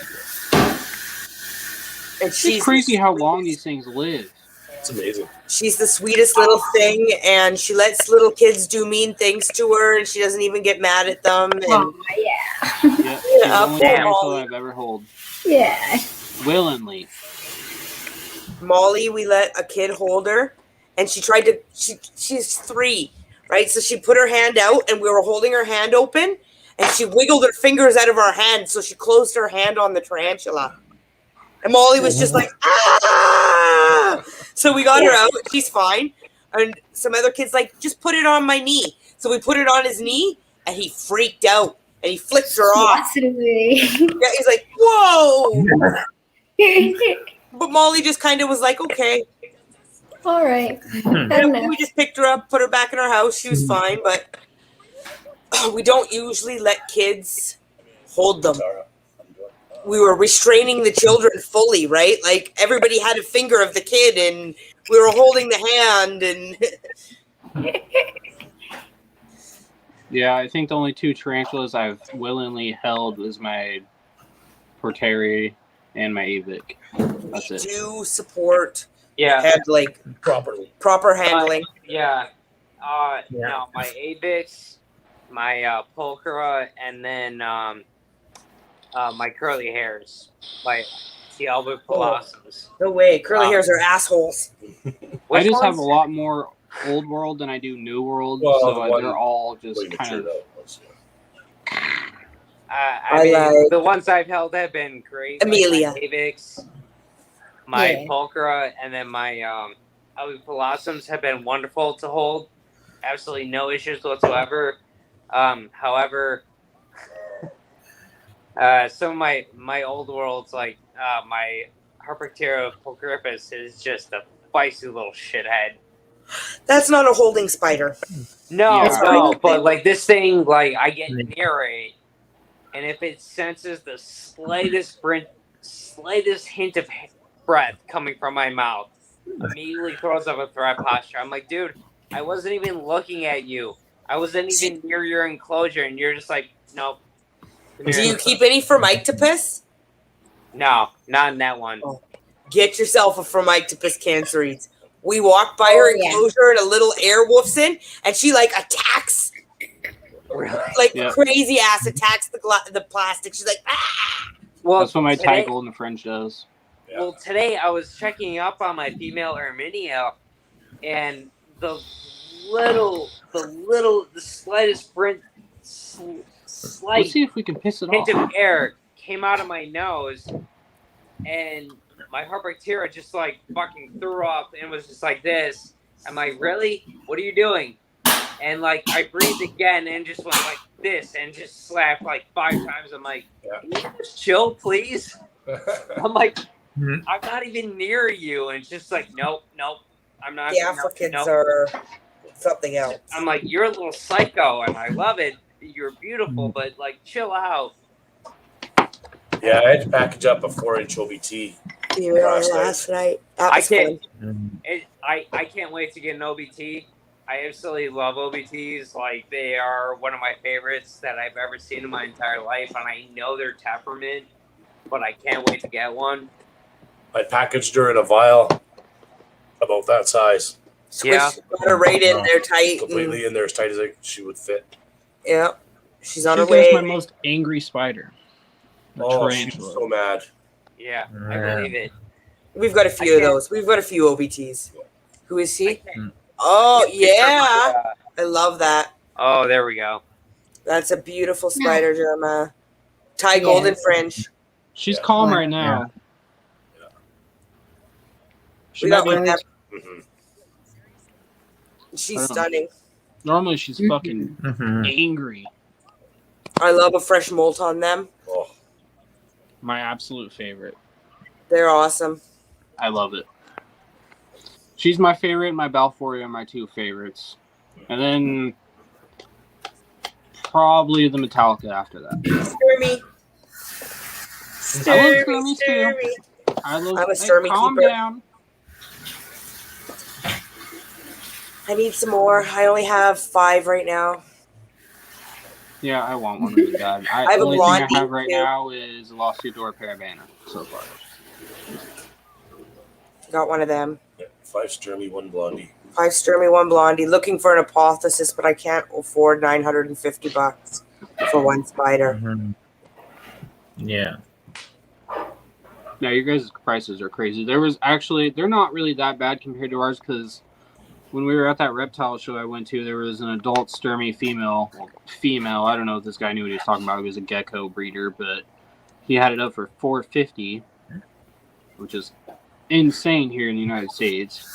and It's she's crazy how long these things live. It's amazing. She's the sweetest little thing, and she lets little kids do mean things to her, and she doesn't even get mad at them. And Oh, yeah. Yeah, she's the only poor tarantula Molly. I've ever held. Yeah. Willingly. Molly, we let a kid hold her, and she tried to. She's 3, right? So she put her hand out, and we were holding her hand open, and she wiggled her fingers out of our hand, so she closed her hand on the tarantula. And Molly was just like, ah! So we got her out. She's fine. And some other kids like, just put it on my knee. So we put it on his knee, and he freaked out, and he flicked her off. Toss it away. Yeah, he's like, whoa! But Molly just kind of was like, okay. All right. And we just picked her up, put her back in our house. She was fine, but we don't usually let kids hold them. We were restraining the children fully, right? Like everybody had a finger of the kid, and we were holding the hand. And Yeah, I think the only 2 tarantulas I've willingly held was my porteri and my avic. That's we it. do support Yeah. handling, Properly. proper handling. Yeah. Yeah. No, my Avix, my Pulchra, and then my curly hairs, my the Albert Blossoms. No way, curly hairs are assholes. I just have a lot more old world than I do new world, Well, so the one they're all just Way kind matured of. out was, I mean, like- the ones I've held have been great. Amelia. Like my Avix, my Yeah. Pulchra, and then my Albert Blossoms have been wonderful to hold. Absolutely no issues whatsoever. However, some of my old worlds, like my Harpactera pulchripus, is just a feisty little shithead. That's not a holding spider. No, Yeah. no, but like this thing, like I get near it, and if it senses the slightest hint of breath coming from my mouth, immediately throws up a threat posture. I'm like, dude, I wasn't even looking at you. I wasn't even near your enclosure, and you're just like, nope. Do you keep any Formictopus? No, not in that one. Oh. Get yourself a Formictopus canceretes. We walked by her yeah. enclosure and a little air woofs in, and she like attacks, Really? like Yeah. crazy ass attacks the plastic. She's like, ah! Well, That's what my today- Thai golden French does. Well, today I was checking up on my female irminia, and the slightest slight Let's see if we can piss it off. hint of air came out of my nose, and my Harpactera just like fucking threw up and was just like this. I'm like, really? What are you doing? And like I breathed again and just went like this and just slapped like 5 times. I'm like, can you just chill, please? I'm like, Mhm. I'm not even near you, and it's just like, nope, I'm not. The nope, Africans nope. are something else. I'm like, you're a little psycho, and I love it. You're beautiful, but like, chill out. Yeah, I had to package up a 4-inch OBT. You were on last night. That I was can't. fun. Mhm. I can't wait to get an OBT. I absolutely love OBTs. Like, they are one of my favorites that I've ever seen in my entire life, and I know they're temperament, but I can't wait to get one. I packaged her in a vial about that size. Yeah. Got her right in there tight. Completely in there as tight as she would fit. Yeah. She's on her She way. is my most angry spider. She's so mad. Yeah, I believe it. We've got a few of those. We've got a few OBTs. Who is he? Oh, yeah. I love that. Oh, there we go. That's a beautiful spider, Jeremiah. Thai golden fringe. She's calm right now. Yeah. She We might got be- one of them. Mhm. She's stunning. Normally she's fucking angry. I love a fresh molt on them. Oh, My absolute favorite. They're awesome. I love it. She's my favorite. My Balfour are my two favorites. And then probably the Metallica after that. Sturmy. I love Sturmies too. I'm a Sturmy calm keeper. down. I need some more. I only have 5 right now. Yeah, I want one really bad. I have The a only thing I blondie, have right too. now is a Lost Door Paravana so far. Got one of them. yeah. 5 Sturmy, 1 Blondie. 5 Sturmy, 1 Blondie. Looking for an apotheosis, but I can't afford $950 for one spider. Yeah. Yeah, your guys' prices are crazy. They're not really that bad compared to ours because when we were at that reptile show I went to, there was an adult Sturmy female. I don't know if this guy knew what he was talking about. He was a gecko breeder, but he had it up for $450, which is insane here in the United States.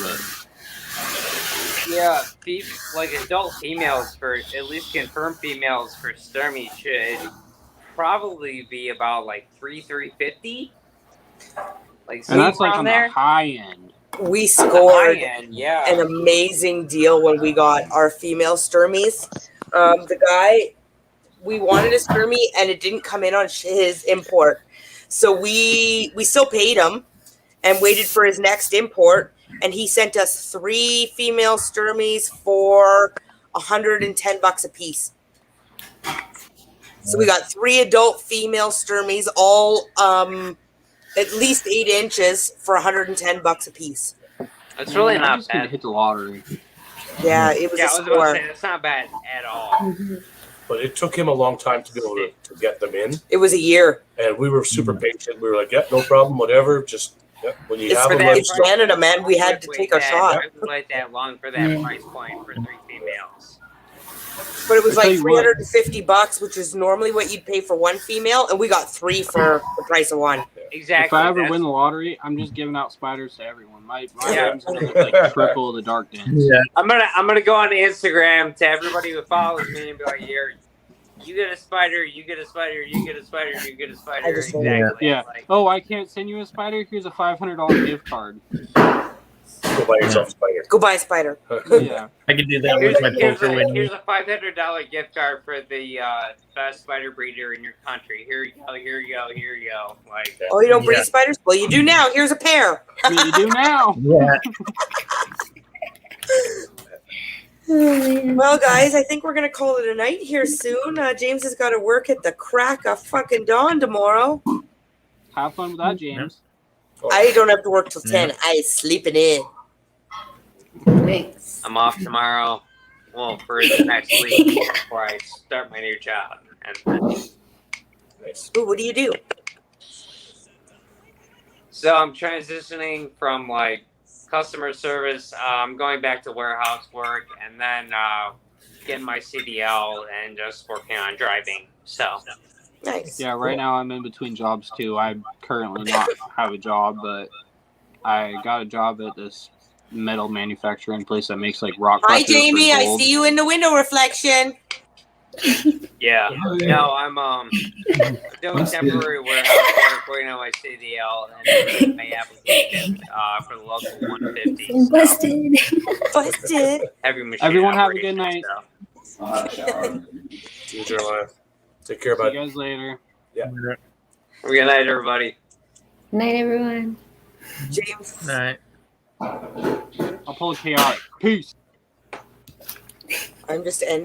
But Yeah, like adult females for at least confirmed females for Sturmy should probably be about like $350. Like, and that's like around on there. the high end. We scored Yeah. an amazing deal when we got our female Sturmies. The guy, we wanted a Sturmy, and it didn't come in on his import. So we still paid him and waited for his next import, and he sent us 3 female Sturmies for $110 a piece. So we got 3 adult female Sturmies, all at least 8 inches for $110 a piece. It's really I not just need to bad. hit the lottery. Yeah, it was Yeah, a I was about score. to say, it's not bad at all. But it took him a long time to be able to get them in. It was a year. And we were super patient. We were like, yeah, no problem, whatever. Just when you It's have for them, that. let It's us know. Canada, man. We had to take our shot. I would wait that long for that price point for 3 females. But it was I'll like tell you what. $350, which is normally what you'd pay for 1 female, and we got 3 for the price of 1. Exactly. If I ever that's- win the lottery, I'm just giving out spiders to everyone. My Yeah. name's gonna look like triple the dark dance. Yeah. I'm gonna go on Instagram to everybody who follows me and be like, "Here, you get a spider, you get a spider, you get a spider, you get a spider." I just- Exactly. Yeah. Like, Oh, I can't send you a spider. Here's a $500 gift card. Go buy yourself a spider. Go buy a spider. Yeah. I can do that here's, with my here's poker win. a $500 gift card for the best spider breeder in your country. Here you go. Here you go. Here you go. Like, Oh, you don't breed Yeah. spiders? Well, you do now. Here's a pair. What do you do now? Yeah. Well, guys, I think we're going to call it a night here soon. James has got to work at the crack of fucking dawn tomorrow. Have fun with that, James. I don't have to work till 10. I is sleeping in. Thanks. I'm off tomorrow. Well, for the next week before I start my new job. And Nice. Ooh, what do you do? so I'm transitioning from like customer service. I'm going back to warehouse work, and then getting my CDL and just working on driving. So Nice. Yeah, right now I'm in between jobs too. I currently not have a job, but I got a job at this metal manufacturing place that makes like rock. Hi, crusher for Jamie. I gold. see you in the window reflection. yeah, no, I'm doing temporary warehouse work, working on my CDL and my application for the local 150. So Busted. Busted. heavy machine. Everyone have a good operation, night. so. See you, Jeremiah. Take care, See bud. you guys later. Good night, everybody. Night, everyone. James. All right. I'll pull a chaotic. Peace. I'm just ending.